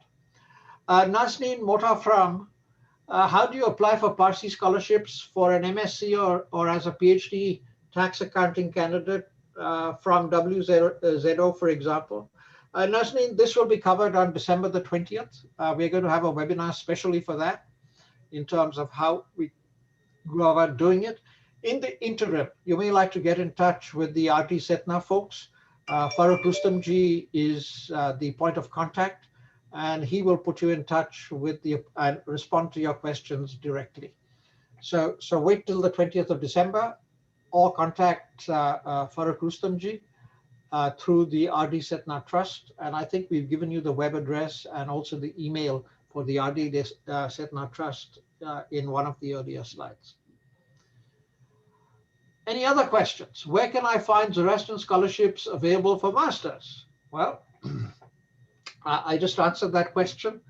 Nazneen Mistry, how do you apply for Parsi scholarships for an MSc or as a PhD tax accounting candidate from WZO, for example? Nazneen, this will be covered on December the 20th. We're going to have a webinar specially for that in terms of how we go about doing it. In the interim, you may like to get in touch with the RT Setna folks. Farrokh Rustomji is the point of contact, and he will put you in touch with and respond to your questions directly. So wait till the 20th of December or contact Farrokh Rustomji through the RD Setna Trust. And I think we've given you the web address and also the email for the RD Setna Trust in one of the earlier slides. Any other questions? Where can I find Zoroastrian scholarships available for masters? Well, I just answered that question.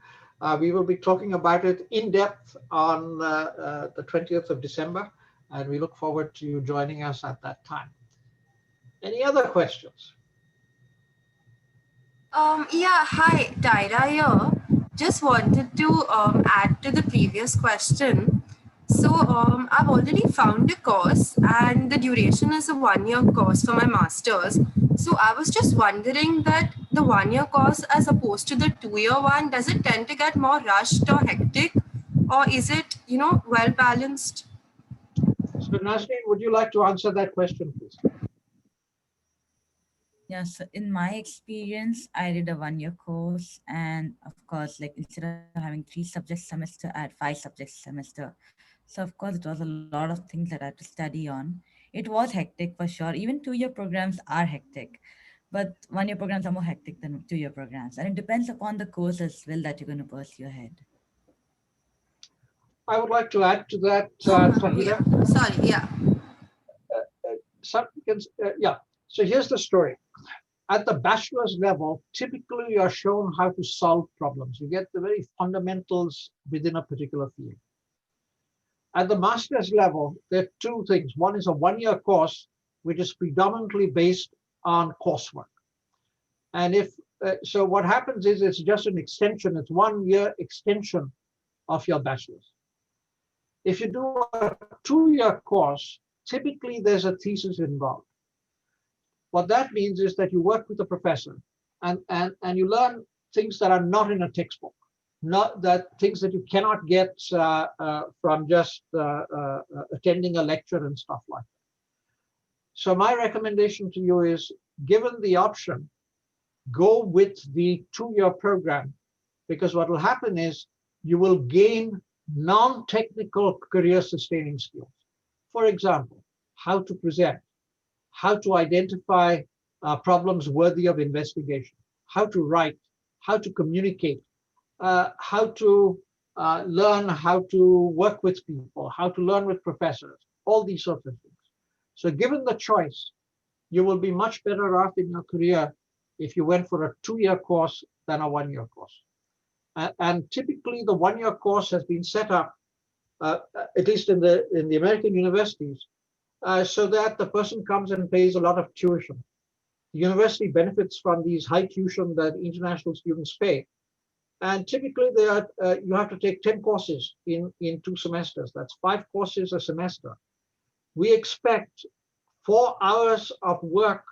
We will be talking about it in depth on the 20th of December, and we look forward to you joining us at that time. Any other questions? Yeah, hi, Tyra here. Just wanted to add to the previous question. So I've already found a course and the duration is a 1-year course for my master's. So I was just wondering that the 1-year course as opposed to the 2-year one, does it tend to get more rushed or hectic, or is it, well balanced? So Nazneen, would you like to answer that question, please? Yes, in my experience, I did a 1-year course, and of course, like instead of having 3 subjects semester, I had 5 subjects semester. So of course, it was a lot of things that I had to study on. It was hectic for sure. Even 2-year programs are hectic, but 1-year programs are more hectic than 2-year programs. And it depends upon the course as well that you're going to pursue ahead. I would like to add to that, Tahira. Sorry, yeah. Yeah, so here's the story. At the bachelor's level, typically you're shown how to solve problems. You get the very fundamentals within a particular field. At the master's level, there are 2 things. One is a 1-year course, which is predominantly based on coursework. And so what happens is it's just an extension. It's 1-year extension of your bachelor's. If you do a 2-year course, typically there's a thesis involved. What that means is that you work with a professor and you learn things that are not in a textbook, not that things that you cannot get from just attending a lecture and stuff like that. So my recommendation to you is, given the option, go with the 2-year program, because what will happen is you will gain non-technical career sustaining skills. For example, how to present, how to identify problems worthy of investigation, how to write, how to communicate, how to learn how to work with people, how to learn with professors, all these sorts of things. So given the choice, you will be much better off in your career if you went for a 2-year course than a 1-year course. And typically the 1-year course has been set up, at least in the American universities, so that the person comes and pays a lot of tuition. The university benefits from these high tuition that international students pay. And typically you have to take 10 courses in 2 semesters. That's 5 courses a semester. We expect 4 hours of work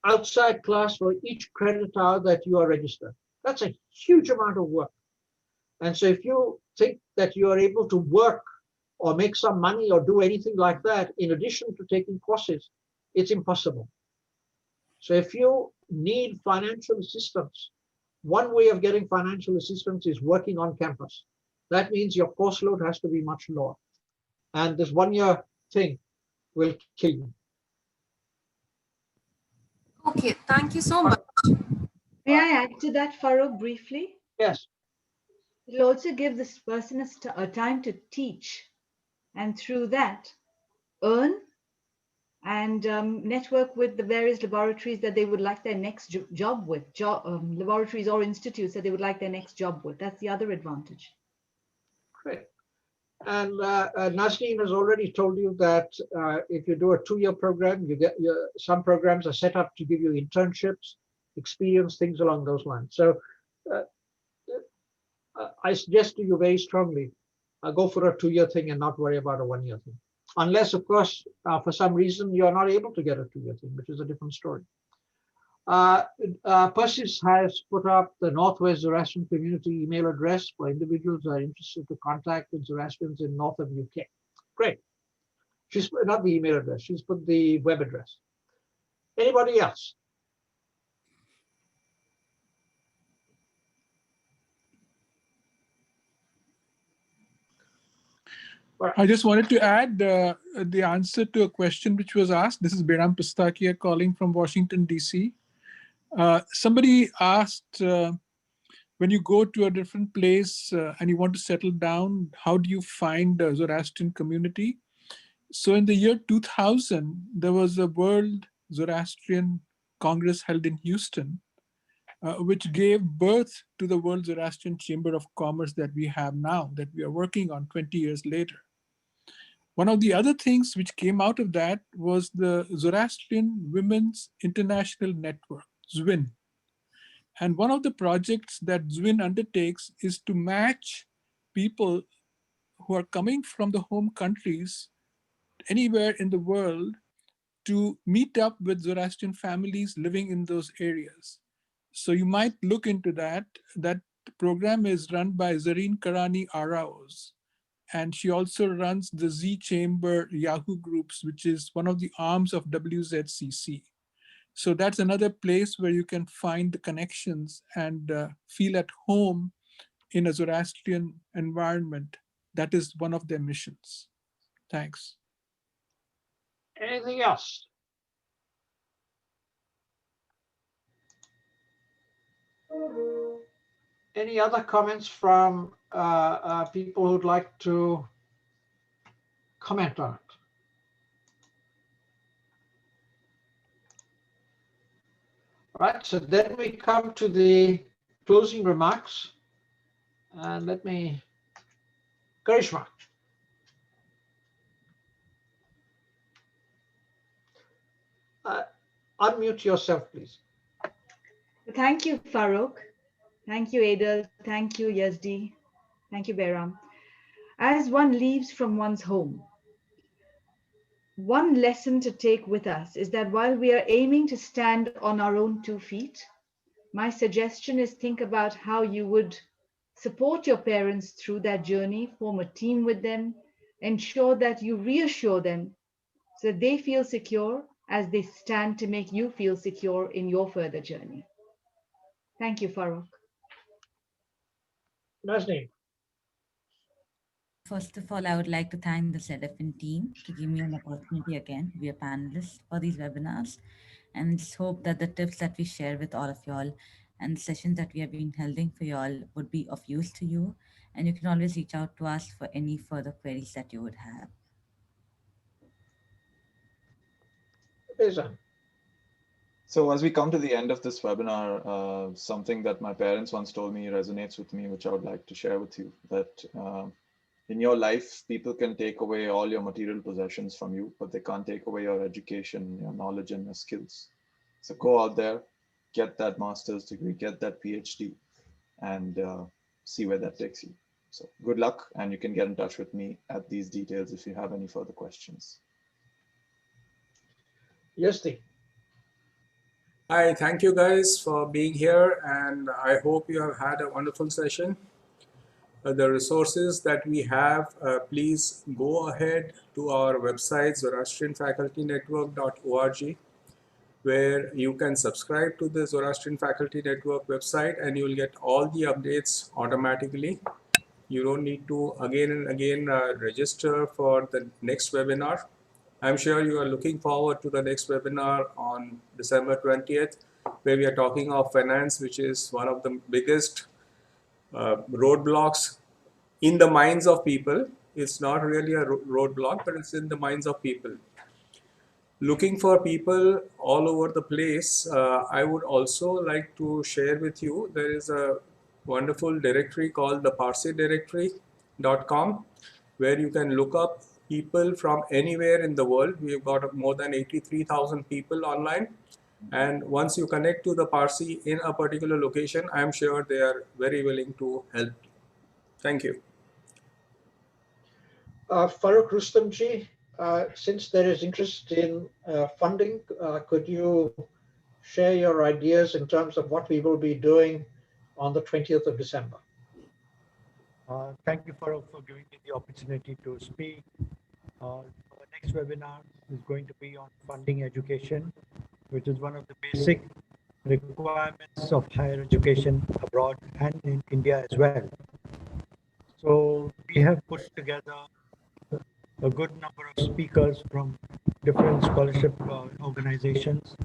outside class for each credit hour that you are registered. That's a huge amount of work. And so if you think that you are able to work or make some money or do anything like that in addition to taking courses, it's impossible. So if you need financial assistance, one way of getting financial assistance is working on campus. That means your course load has to be much lower. And this 1 year thing will kill you. Okay, thank you so much. May I add to that, Farrokh, briefly? Yes. It'll also give this person a time to teach, and through that, earn and network with the various laboratories that they would like their next job with, laboratories or institutes that they would like their next job with. That's the other advantage. Great. And Nazneen has already told you that if you do a 2-year program, you get some programs are set up to give you internships, experience, things along those lines. So I suggest to you very strongly, go for a 2-year thing and not worry about a 1-year thing. Unless, of course, for some reason you're not able to get a 2-year thing, which is a different story. Persis has put up the Northwest Zoroastrian Community email address for individuals who are interested to contact with Zoroastrians in north of UK. Great. She's put, not the email address, she's put the web address. Anybody else? I just wanted to add the answer to a question which was asked. This is Behram Pistakia calling from Washington, DC. Somebody asked, when you go to a different place and you want to settle down, how do you find a Zoroastrian community? So in the year 2000, there was a World Zoroastrian Congress held in Houston, which gave birth to the World Zoroastrian Chamber of Commerce that we have now, that we are working on 20 years later. One of the other things which came out of that was the Zoroastrian Women's International Network, ZWIN. And one of the projects that ZWIN undertakes is to match people who are coming from the home countries anywhere in the world to meet up with Zoroastrian families living in those areas. So you might look into that. That program is run by Zareen Karani Araoz. And she also runs the Z Chamber Yahoo groups, which is one of the arms of WZCC. So that's another place where you can find the connections and feel at home in a Zoroastrian environment. That is one of their missions. Thanks. Anything else? Any other comments from people who'd like to comment on it? All right, so then we come to the closing remarks. And let me, Karishma. Unmute yourself, please. Thank you, Farrokh. Thank you, Adel. Thank you, Yazdi. Thank you, Behram. As one leaves from one's home, one lesson to take with us is that while we are aiming to stand on our own 2 feet, my suggestion is think about how you would support your parents through that journey, form a team with them, ensure that you reassure them so that they feel secure as they stand to make you feel secure in your further journey. Thank you, Farrokh. Nazneen. First of all, I would like to thank the ZFN team to give me an opportunity again to be a panelist for these webinars, and just hope that the tips that we share with all of y'all and the sessions that we have been holding for y'all would be of use to you, and you can always reach out to us for any further queries that you would have. Vehzan. So as we come to the end of this webinar, something that my parents once told me resonates with me, which I would like to share with you, that in your life, people can take away all your material possessions from you, but they can't take away your education, your knowledge, and your skills. So go out there, get that master's degree, get that PhD, and see where that takes you. So good luck, and you can get in touch with me at these details if you have any further questions. Yes, Steve. Hi, thank you guys for being here, and I hope you have had a wonderful session. The resources that we have, please go ahead to our website, zoroastrianfacultynetwork.org, where you can subscribe to the Zoroastrian Faculty Network website and you will get all the updates automatically. You don't need to again and again register for the next webinar. I'm sure you are looking forward to the next webinar on December 20th, where we are talking of finance, which is one of the biggest roadblocks in the minds of people. It's not really a roadblock, but it's in the minds of people. Looking for people all over the place, I would also like to share with you, there is a wonderful directory called the parsidirectory.com, where you can look up people from anywhere in the world. We've got more than 83,000 people online. And once you connect to the Parsi in a particular location, I'm sure they are very willing to help. Thank you. Farrokh Rustomji, since there is interest in funding, could you share your ideas in terms of what we will be doing on the 20th of December? Thank you, Farrokh, for giving me the opportunity to speak. Our next webinar is going to be on funding education, which is one of the basic requirements of higher education abroad and in India as well. So we have put together a good number of speakers from different scholarship organizations,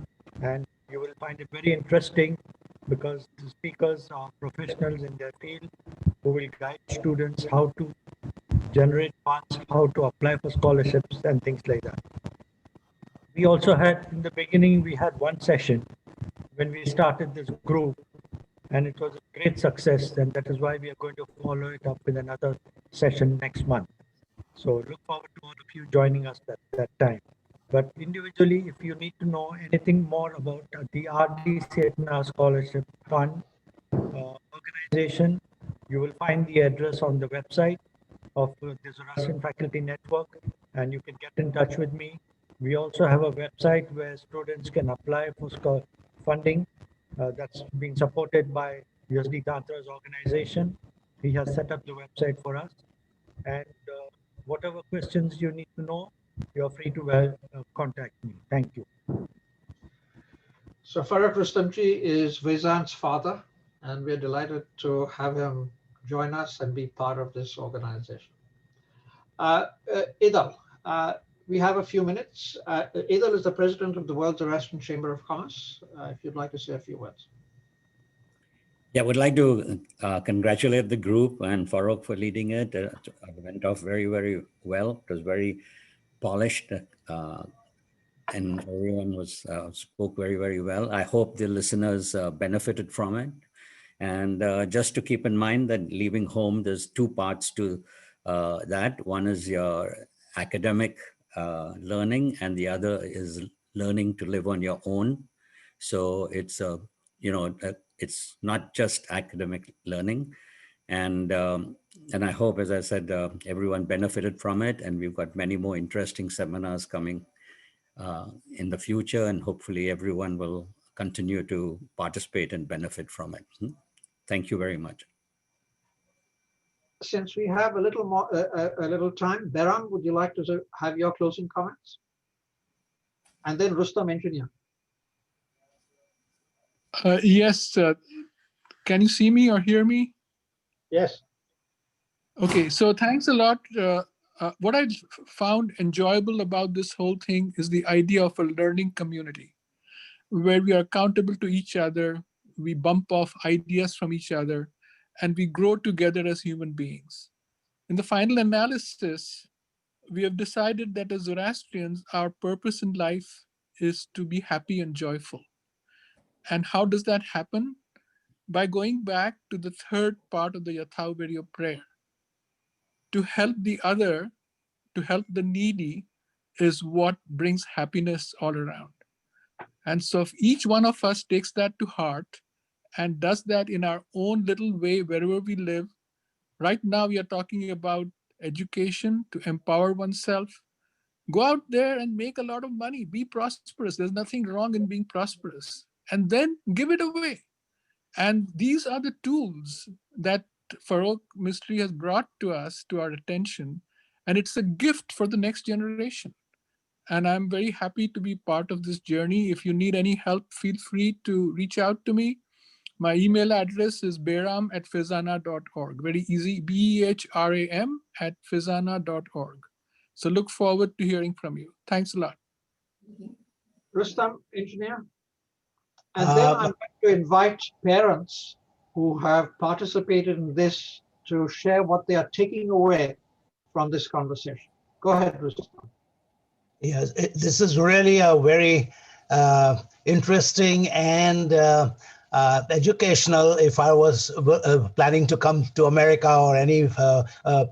and you will find it very interesting because the speakers are professionals in their field who will guide students how to generate funds, how to apply for scholarships and things like that. We also had, in the beginning, we had one session when we started this group, and it was a great success, and that is why we are going to follow it up with another session next month. So look forward to all of you joining us at that time. But individually, if you need to know anything more about the RD Setna Scholarship Fund organization, you will find the address on the website of the Zoroastrian Faculty Network, and you can get in touch with me. We also have a website where students can apply for funding that's being supported by USD Tantra's organization. He has set up the website for us. And whatever questions you need to know, you're free to contact me. Thank you. So Farrokh Rustomji is Vehzan's father, and we're delighted to have him join us and be part of this organization. Idal, we have a few minutes. Idal is the president of the World Zoroastrian Chamber of Commerce. If you'd like to say a few words. Yeah, I would like to congratulate the group and Farrokh for leading it. It went off very, very well. It was very polished and everyone was spoke very, very well. I hope the listeners benefited from it. And just to keep in mind that leaving home, there's two parts to that. One is your academic learning, and the other is learning to live on your own. So it's it's not just academic learning, and I hope, as I said, everyone benefited from it, and we've got many more interesting seminars coming in the future, and hopefully everyone will continue to participate and benefit from it. Thank you very much. Since we have a little more, a little time, Behram, would you like to have your closing comments? And then Rustom, engineer. Yes. Can you see me or hear me? Yes. Okay, so thanks a lot. What I found enjoyable about this whole thing is the idea of a learning community where we are accountable to each other, we bump off ideas from each other, and we grow together as human beings. In the final analysis, we have decided that as Zoroastrians, our purpose in life is to be happy and joyful. And how does that happen? By going back to the third part of the Yathavarya prayer. To help the other, to help the needy, is what brings happiness all around. And so if each one of us takes that to heart and does that in our own little way wherever we live, right now we are talking about education to empower oneself, Go out there and make a lot of money, be prosperous. There's nothing wrong in being prosperous. And then give it away. And these are the tools that Farrokh Mistree has brought to us, to our attention. And it's a gift for the next generation. And I'm very happy to be part of this journey. If you need any help, feel free to reach out to me. My email address is behram@fizana.org. Very easy, BEHRAM@fizana.org. So look forward to hearing from you. Thanks a lot. Rustom, engineer. And then I'm going to invite parents who have participated in this to share what they are taking away from this conversation. Go ahead, Rustom. Yes, this is really a very interesting and educational if I was planning to come to America or any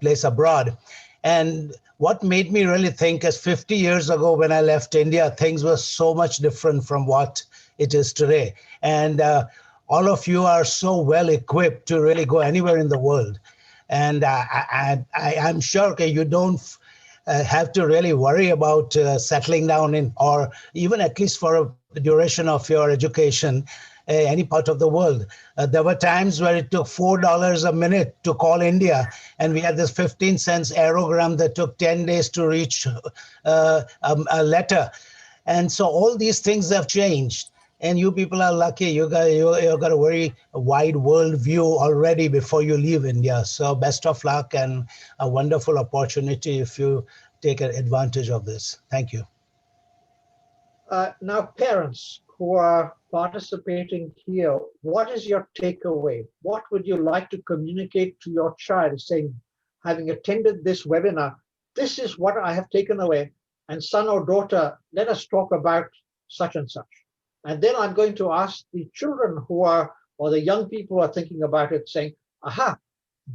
place abroad. And what made me really think is 50 years ago when I left India, things were so much different from what it is today. And all of you are so well equipped to really go anywhere in the world. And I'm sure you don't have to really worry about settling down in, or even at least for the duration of your education, any part of the world. There were times where it took $4 a minute to call India, and we had this 15 cents aerogram that took 10 days to reach a letter. And so all these things have changed. And you people are lucky. You got a very wide world view already before you leave India. So best of luck and a wonderful opportunity if you take advantage of this. Thank you. Now, parents who are participating here, what is your takeaway? What would you like to communicate to your child, saying, having attended this webinar, this is what I have taken away, and son or daughter, let us talk about such and such. And then I'm going to ask the children who are, or the young people who are thinking about it, saying, aha,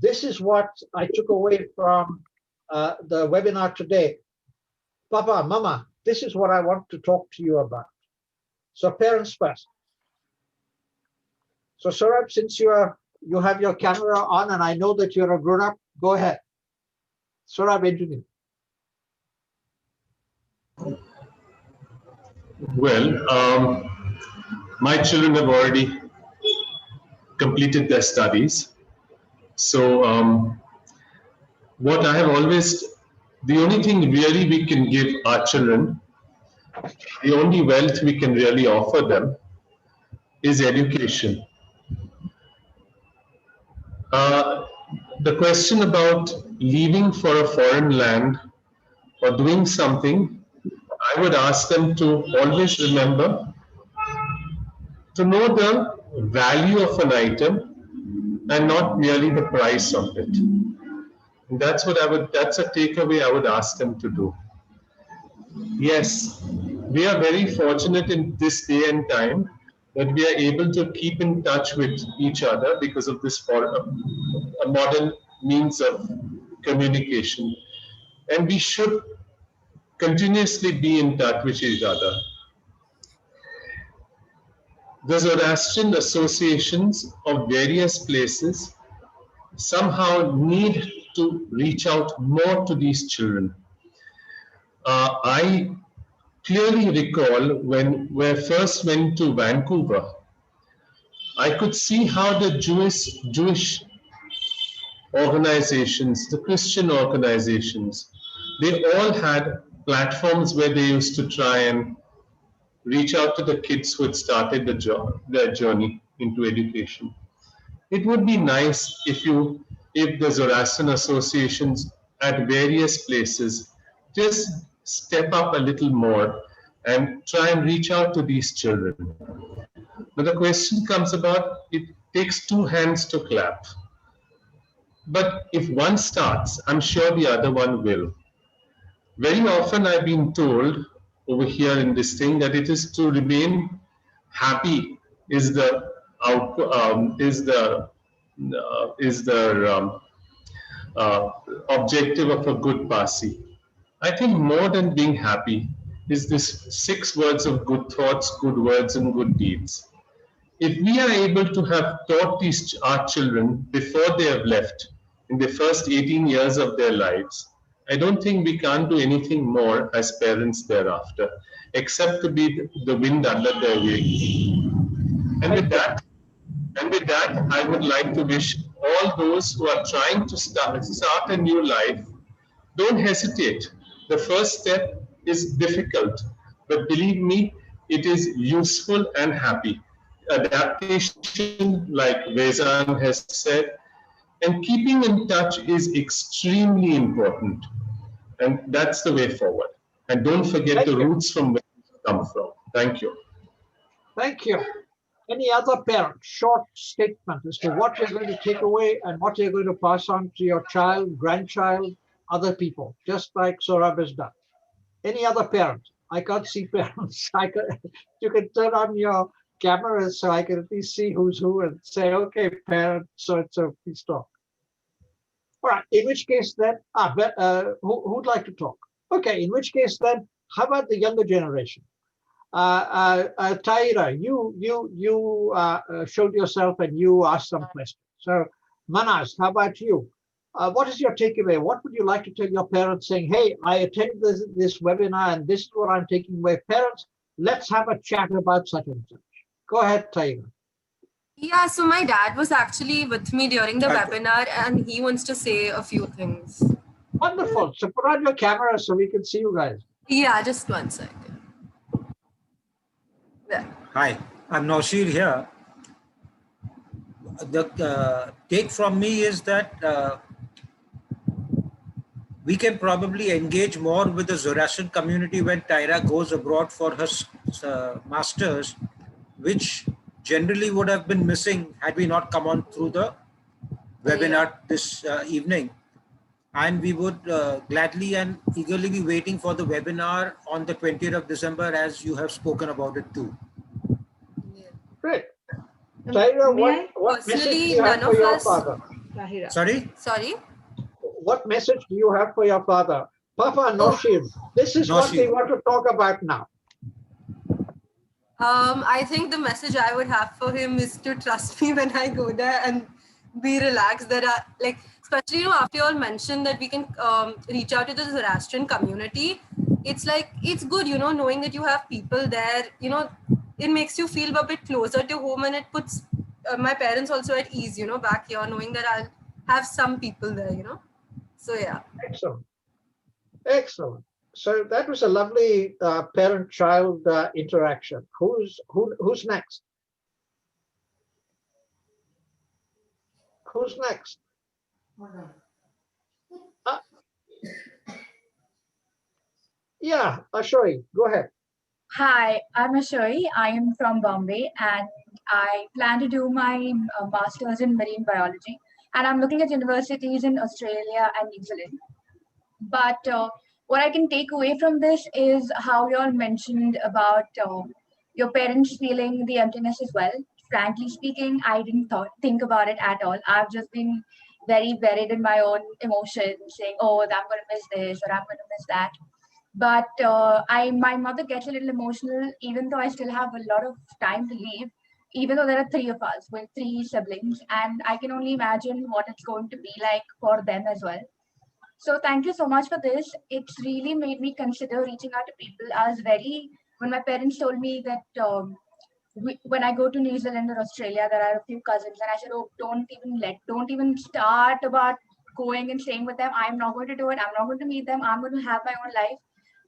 this is what I took away from the webinar today. Papa, Mama, this is what I want to talk to you about. So parents first. So Saurabh, since you have your camera on and I know that you're a grown-up, go ahead. Saurabh, engineer. Well, my children have already completed their studies. So what I have always, the only thing really we can give our children, the only wealth we can really offer them is education. The question about leaving for a foreign land or doing something, I would ask them to always remember to know the value of an item and not merely the price of it. And that's what that's a takeaway I would ask them to do. Yes, we are very fortunate in this day and time that we are able to keep in touch with each other because of this a modern means of communication. And we should continuously be in touch with each other. The Zoroastrian associations of various places somehow need to reach out more to these children. I clearly recall when I first went to Vancouver, I could see how the Jewish organizations, the Christian organizations, they all had platforms where they used to try and reach out to the kids who had started their journey into education. It would be nice if the Zoroastrian associations at various places just step up a little more and try and reach out to these children. But the question comes about, it takes two hands to clap. But if one starts, I'm sure the other one will. Very often I've been told over here in this thing that it is to remain happy is the objective of a good Parsi. I think more than being happy is this 6 words of good thoughts, good words, and good deeds. If we are able to have taught our children before they have left, in the first 18 years of their lives, I don't think we can't do anything more as parents thereafter, except to be the wind under their wings. And with that, I would like to wish all those who are trying to start a new life, don't hesitate. The first step is difficult, but believe me, it is useful and happy. Adaptation, like Vehzan has said, and keeping in touch is extremely important. And that's the way forward. And don't forget the roots from where you come from. Thank you. Thank you. Any other parent, short statement as to what you're going to take away and what you're going to pass on to your child, grandchild, other people, just like Saurabh has done. Any other parent? I can't see parents. You can turn on your camera so I can at least see who's who and say, okay, parent, so please talk. All right, in which case then, who'd like to talk? Okay, in which case then, how about the younger generation? Taira, you showed yourself and you asked some questions. So Manas, how about you? What is your takeaway? What would you like to tell your parents saying, hey, I attended this webinar and this is what I'm taking away. Parents, let's have a chat about such and such. Go ahead, Taira. Yeah, so my dad was actually with me during the webinar and he wants to say a few things. Wonderful. So put on your camera so we can see you guys. Yeah, just one second. Yeah. Hi, I'm Naushir here. The take from me is that we can probably engage more with the Zoroastrian community when Taira goes abroad for her masters, which generally would have been missing had we not come on through the webinar this evening. And we would gladly and eagerly be waiting for the webinar on the 20th of December, as you have spoken about it too. Great. Taira, what message do you have for your father? Sorry? Sorry? What message do you have for your father? Papa Naushir, this is what we want to talk about now. I think the message I would have for him is to trust me when I go there and be relaxed. There are like, especially after you all mentioned that we can reach out to the Zoroastrian community. It's like, it's good, knowing that you have people there, it makes you feel a bit closer to home, and it puts my parents also at ease, back here, knowing that I'll have some people there, So yeah. Excellent. Excellent. So that was a lovely parent-child interaction. Who's next? Who's next? Yeah, Ashoi, go ahead. Hi, I'm Ashoi. I am from Bombay and I plan to do my master's in marine biology. And I'm looking at universities in Australia and New Zealand. But what I can take away from this is how you all mentioned about your parents feeling the emptiness as well. Frankly speaking, I didn't think about it at all. I've just been very buried in my own emotions, saying, oh, I'm going to miss this or I'm going to miss that. But my mother gets a little emotional, even though I still have a lot of time to leave, even though there are 3 of us with 3 siblings. And I can only imagine what it's going to be like for them as well. So thank you so much for this. It's really made me consider reaching out to people. When my parents told me that when I go to New Zealand or Australia, there are a few cousins, and I said, oh, don't even start about going and staying with them. I'm not going to do it. I'm not going to meet them. I'm going to have my own life.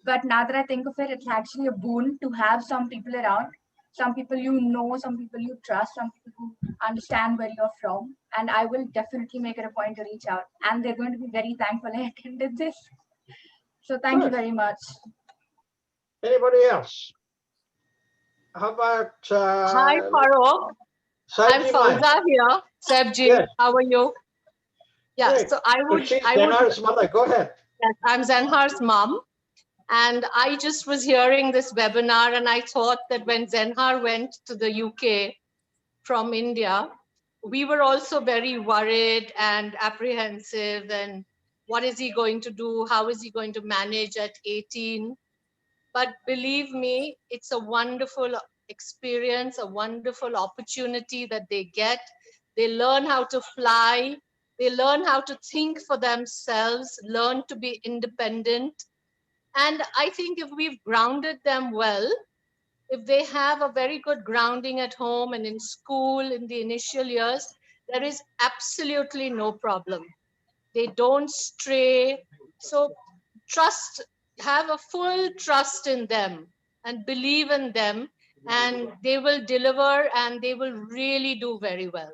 But now that I think of it, it's actually a boon to have some people around, some people you know, some people you trust, some people who understand where you're from. And I will definitely make it a point to reach out. And they're going to be very thankful I attended this. So thank you very much. Anybody else? How about... Hi, Farrokh. I'm Fauza here. Sebji, yes. How are you? Yeah, Great. so I would... Zenhar's mother, go ahead. Yes, I'm Zenhar's mom. And I just was hearing this webinar and I thought that when Zenhar went to the UK from India, we were also very worried and apprehensive, and what is he going to do? How is he going to manage at 18? But believe me, it's a wonderful experience, a wonderful opportunity that they get. They learn how to fly. They learn how to think for themselves, learn to be independent. And I think if we've grounded them well, if they have a very good grounding at home and in school in the initial years, there is absolutely no problem. They don't stray. So trust, have a full trust in them and believe in them, and they will deliver and they will really do very well.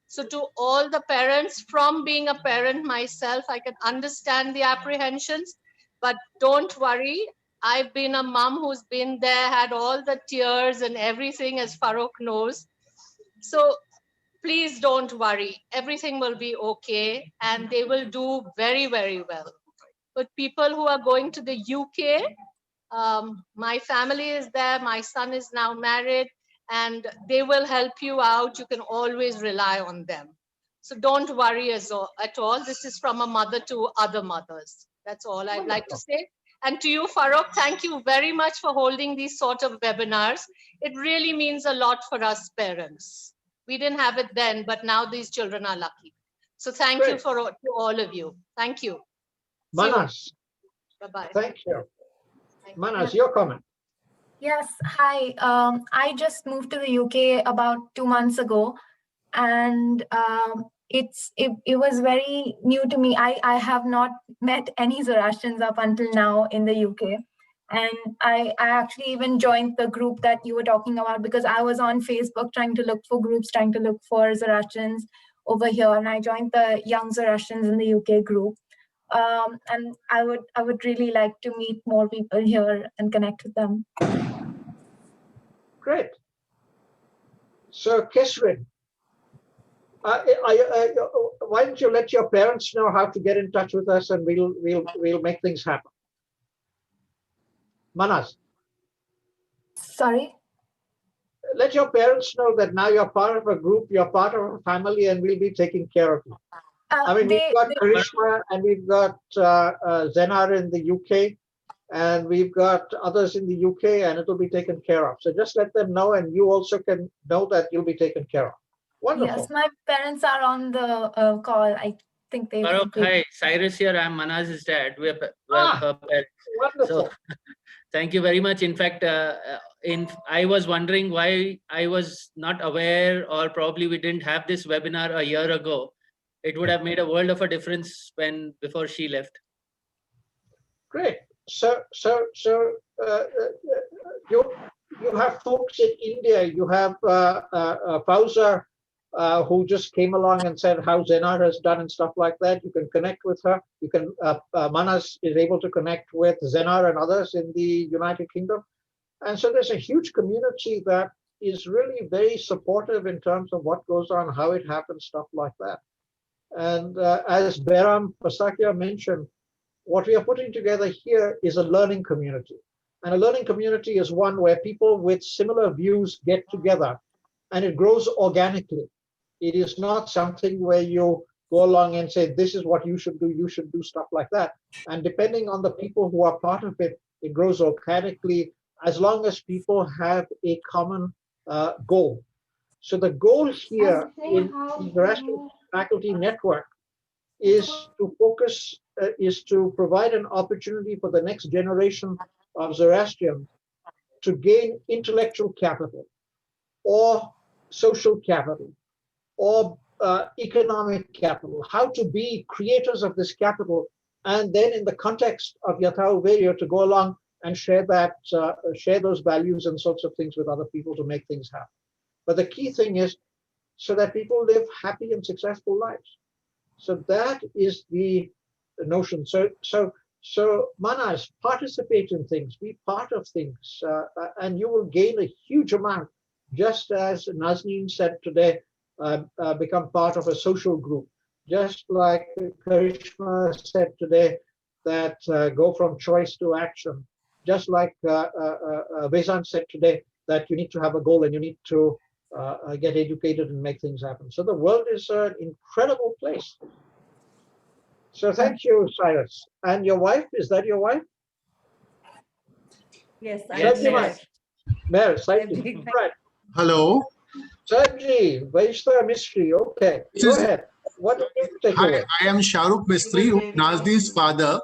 So to all the parents, from being a parent myself, I can understand the apprehensions, but don't worry. I've been a mom who's been there, had all the tears and everything, as Farrokh knows. So please don't worry. Everything will be okay and they will do very, very well. But people who are going to the UK, my family is there. My son is now married and they will help you out. You can always rely on them. So don't worry at all. This is from a mother to other mothers. That's all I'd like to say. And to you, Farrokh, thank you very much for holding these sort of webinars. It really means a lot for us parents. We didn't have it then, but now these children are lucky. So thank you to all of you. Thank you. Manas. Bye-bye. Thank you. Manas, your comment. Yes, hi. I just moved to the UK about 2 months ago, and it was very new to me. I have not met any Zoroastrians up until now in the UK. And I actually even joined the group that you were talking about because I was on Facebook trying to look for groups, trying to look for Zoroastrians over here. And I joined the Young Zoroastrians in the UK group. And I would really like to meet more people here and connect with them. Great. So, Kesrin, why don't you let your parents know how to get in touch with us, and we'll make things happen. Manas. Sorry? Let your parents know that now you're part of a group, you're part of a family, and we'll be taking care of you. I mean, we've got Karishma and we've got Zenhar in the UK, and we've got others in the UK, and it'll be taken care of. So just let them know, and you also can know that you'll be taken care of. Wonderful. Yes, my parents are on the call. I think they. Farrokh, hi, Cyrus here. I'm Manaz's dad. We're her parents. Wonderful. So, thank you very much. In fact, I was wondering why I was not aware, or probably we didn't have this webinar a year ago. It would have made a world of a difference before she left. Great. So you have folks in India. You have Fauza, who just came along and said how Zenhar has done and stuff like that. You can connect with her. You can Manas is able to connect with Zenhar and others in the United Kingdom. And so there's a huge community that is really very supportive in terms of what goes on, how it happens, stuff like that. And as Behzan Rustomji mentioned, what we are putting together here is a learning community. And a learning community is one where people with similar views get together, and it grows organically. It is not something where you go along and say, this is what you should do stuff like that. And depending on the people who are part of it, it grows organically as long as people have a common goal. So the goal here in the Zoroastrian Faculty Network is to focus, is to provide an opportunity for the next generation of Zoroastrians to gain intellectual capital or social capital or economic capital, how to be creators of this capital, and then in the context of Yatha Uverio to go along and share that, share those values and sorts of things with other people to make things happen. But the key thing is so that people live happy and successful lives. So that is the notion. So Manas, participate in things, be part of things, and you will gain a huge amount. Just as Nazneen said today, become part of a social group. Just like Karishma said today, that go from choice to action. Just like Vehzan said today, that you need to have a goal and you need to get educated and make things happen. So the world is an incredible place. So thank you, Cyrus. And your wife, is that your wife? Yes, Yes. Right. Hello. Zenhar Mission. Okay, go ahead. what did you take Hi, away? I am Farrokh Mistree, Nazneen's father,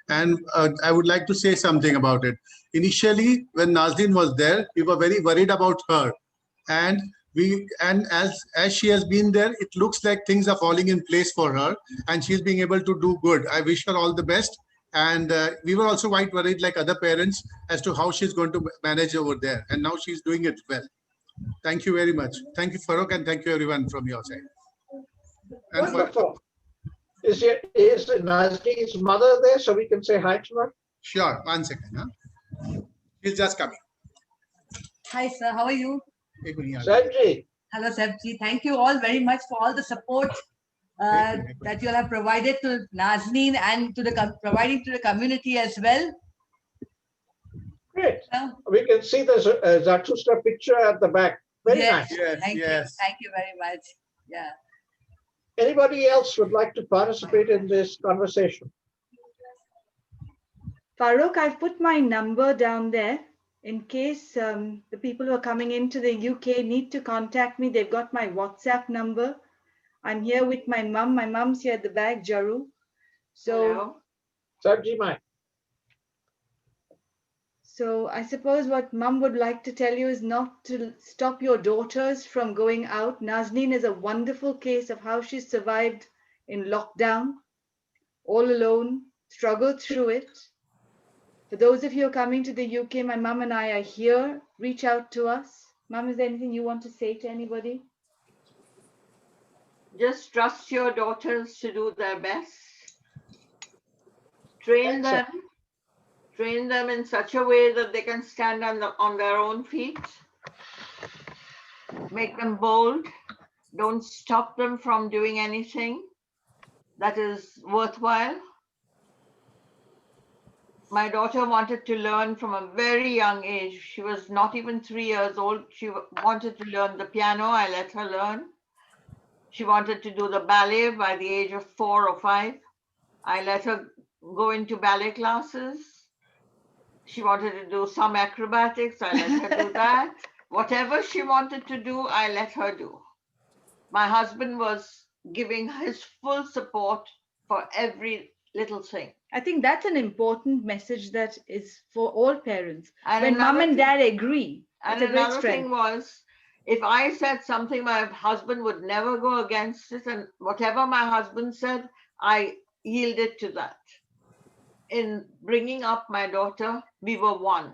and I would like to say something about it. Initially, when Nazneen was there, we were very worried about her, and as she has been there, it looks like things are falling in place for her, and she's being able to do good. I wish her all the best. And we were also quite worried, like other parents, as to how she's going to manage over there. And now she's doing it well. Thank you very much. Thank you, Farrokh, and thank you everyone from your side. And Wonderful. Is Nazneen's mother there so we can say hi to her? Sure, 1 second. Huh? She's just coming. Hi, sir. How are you? Sebji. Hello, Sebji. Thank you all very much for all the support that you all have provided to Nazneen and to providing to the community as well. Great. We can see the Zarathustra picture at the back. Very Yes, nice. thank you. Thank you very much. Yeah. Anybody else would like to participate in this conversation? Farrokh, I've put my number down there in case the people who are coming into the UK need to contact me. They've got my WhatsApp number. I'm here with my mum. My mum's here at the back, Jaru. So, Sabji Mai. So I suppose what mum would like to tell you is not to stop your daughters from going out. Nazneen is a wonderful case of how she survived in lockdown, all alone, struggled through it. For those of you who are coming to the UK, my mum and I are here. Reach out to us. Mum, is there anything you want to say to anybody? Just trust your daughters to do their best. Train them in such a way that they can stand on their own feet. Make them bold. Don't stop them from doing anything that is worthwhile. My daughter wanted to learn from a very young age. She was not even 3 years old. She wanted to learn the piano. I let her learn. She wanted to do the ballet by the age of 4 or 5. I let her go into ballet classes. She wanted to do some acrobatics. I let her do that. Whatever she wanted to do, I let her do. My husband was giving his full support for every little thing. I think that's an important message that is for all parents. And when mum and another dad agree, And it's a great another thing strength. was, if I said something, my husband would never go against it. And whatever my husband said, I yielded to that. In bringing up my daughter, we were one.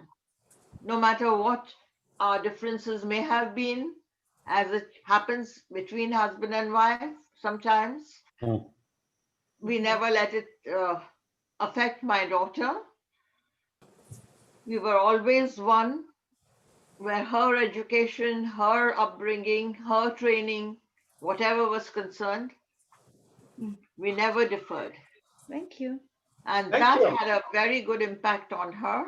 No matter what our differences may have been, as it happens between husband and wife sometimes, we never let it affect my daughter. We were always one, where her education, her upbringing, her training, whatever was concerned, we never deferred. Thank you. And Thank that you. had a very good impact on her.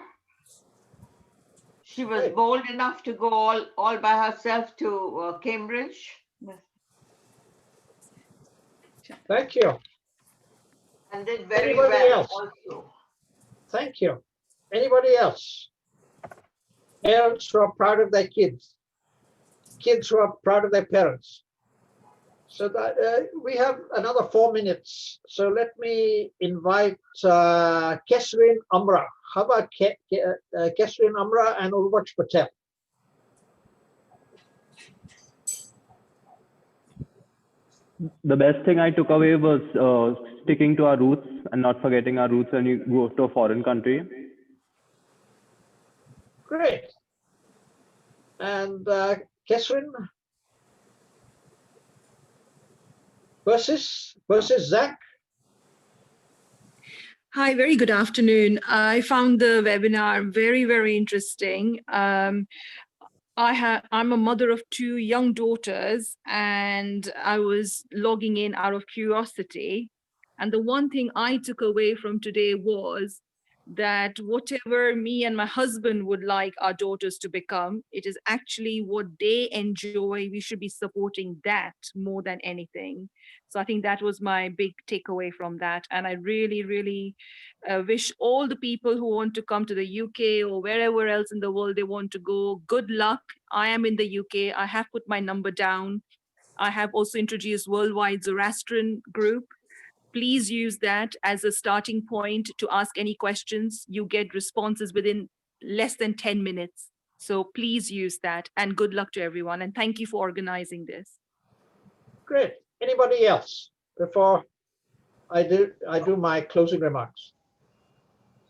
She was bold enough to go all by herself to Cambridge. Thank you. And did very Anybody well else? also. Thank you. Anybody else? Parents who are proud of their kids. Kids who are proud of their parents. So that we have another 4 minutes. So let me invite Kesrin Amra. How about Kesrin Amra and Urvach Patel? The best thing I took away was sticking to our roots and not forgetting our roots when you go to a foreign country. Great. And Kesrin versus Zach. Hi, very good afternoon. I found the webinar very, very interesting. I'm a mother of 2 young daughters, and I was logging in out of curiosity. And the one thing I took away from today was that whatever me and my husband would like our daughters to become, it is actually what they enjoy. We should be supporting that more than anything. So I think that was my big takeaway from that. And I really, really wish all the people who want to come to the UK or wherever else in the world they want to go, good luck. I am in the UK. I have put my number down. I have also introduced Worldwide Zoroastrian Group. Please use that as a starting point to ask any questions. You get responses within less than 10 minutes. So please use that, and good luck to everyone. And thank you for organizing this. Great. Anybody else before I do my closing remarks?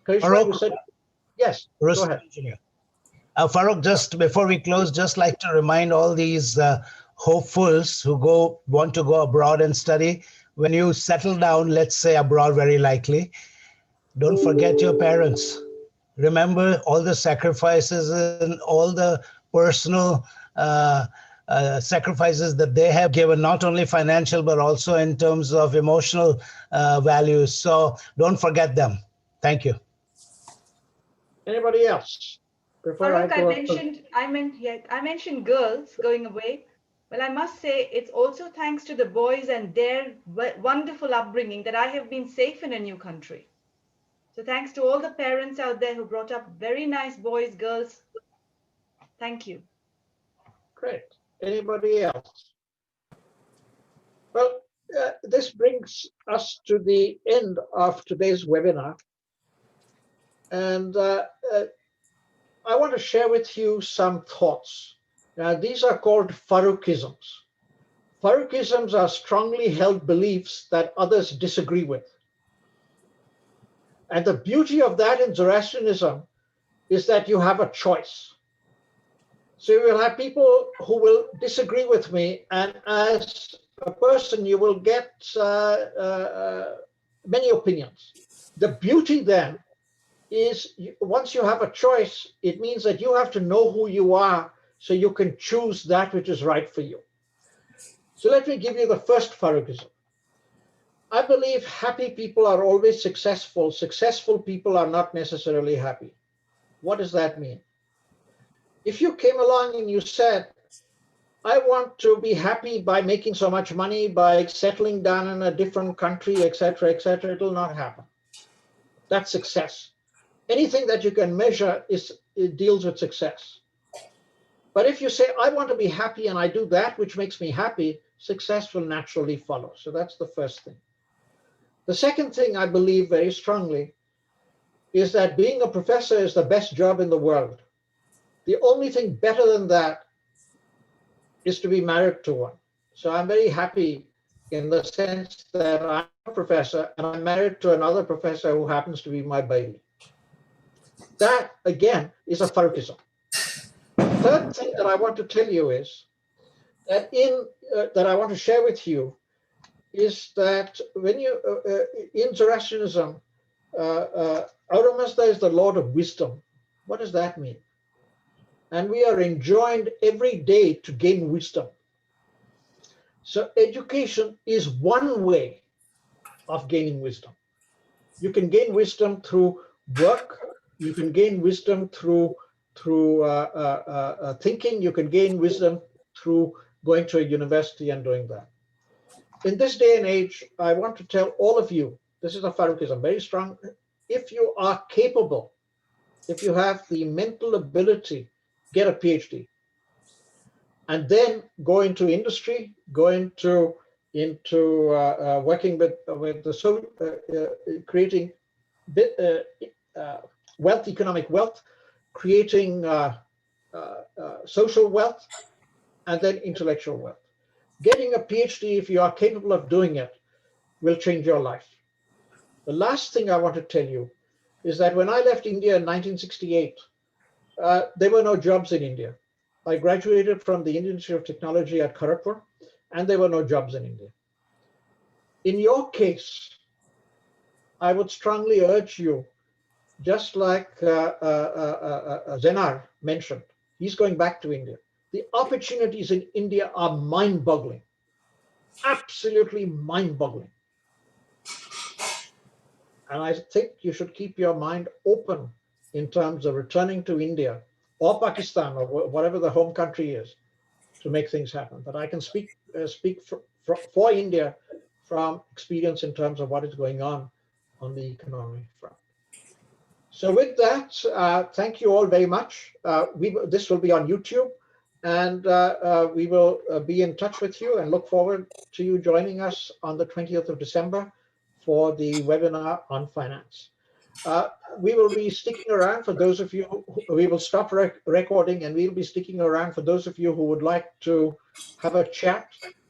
Karishma, you said yes. Go ahead. Farrokh, just before we close, just like to remind all these hopefuls who want to go abroad and study, when you settle down, let's say abroad, very likely, don't forget your parents. Remember all the sacrifices and all the personal sacrifices that they have given, not only financial, but also in terms of emotional values. So don't forget them. Thank you. Anybody else? Farrokh, I mentioned girls going away. Well, I must say it's also thanks to the boys and their wonderful upbringing that I have been safe in a new country. So thanks to all the parents out there who brought up very nice boys, girls. Thank you. Great. Anybody else? Well, this brings us to the end of today's webinar. And I want to share with you some thoughts. Now, these are called Farroukhisms. Farroukhisms are strongly held beliefs that others disagree with. And the beauty of that in Zoroastrianism is that you have a choice. So you will have people who will disagree with me, and as a person, you will get many opinions. The beauty then is once you have a choice, it means that you have to know who you are so you can choose that which is right for you. So let me give you the first Farroukhism. I believe happy people are always successful. Successful people are not necessarily happy. What does that mean? If you came along and you said, I want to be happy by making so much money, by settling down in a different country, etc., it will not happen. That's success. Anything that you can measure it deals with success. But if you say, I want to be happy and I do that which makes me happy, success will naturally follow. So that's the first thing. The second thing I believe very strongly is that being a professor is the best job in the world. The only thing better than that is to be married to one. So I'm very happy in the sense that I'm a professor and I'm married to another professor who happens to be my baby. That, again, is a Farroukhism. Third thing that I want to tell you is that that I want to share with you is that when you in Zoroastrianism, Ahura Mazda is the Lord of wisdom. What does that mean? And we are enjoined every day to gain wisdom. So education is one way of gaining wisdom. You can gain wisdom through work. You can gain wisdom through thinking. You can gain wisdom through going to a university and doing that. In this day and age, I want to tell all of you, this is a Farroukhism, very strong. If you are capable, if you have the mental ability, get a PhD. And then go into industry, go into working with the creating wealth, economic wealth, creating social wealth, and then intellectual wealth. Getting a PhD, if you are capable of doing it, will change your life. The last thing I want to tell you is that when I left India in 1968, there were no jobs in India. I graduated from the Indian Institute of Technology at Kharagpur, and there were no jobs in India. In your case, I would strongly urge you, just like Zenhar mentioned, he's going back to India. The opportunities in India are mind-boggling, absolutely mind-boggling. And I think you should keep your mind open in terms of returning to India or Pakistan or whatever the home country is to make things happen. But I can speak for India from experience in terms of what is going on the economic front. So with that, thank you all very much. This will be on YouTube, And we will be in touch with you and look forward to you joining us on the 20th of December for the webinar on finance. We will be sticking around for those of you, we will stop recording and we'll be sticking around for those of you who would like to have a chat.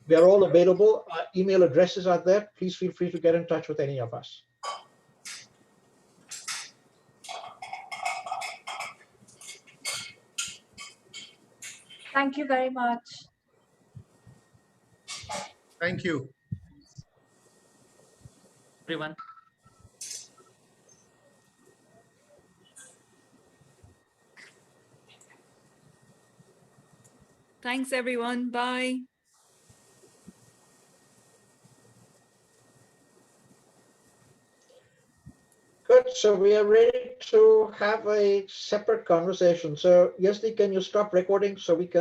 We are all available. Our email addresses are there. Please feel free to get in touch with any of us. Thank you very much. Thank you. Everyone. Thanks, everyone. Bye. Good. So we are ready to have a separate conversation. So Yasdi, can you stop recording so we can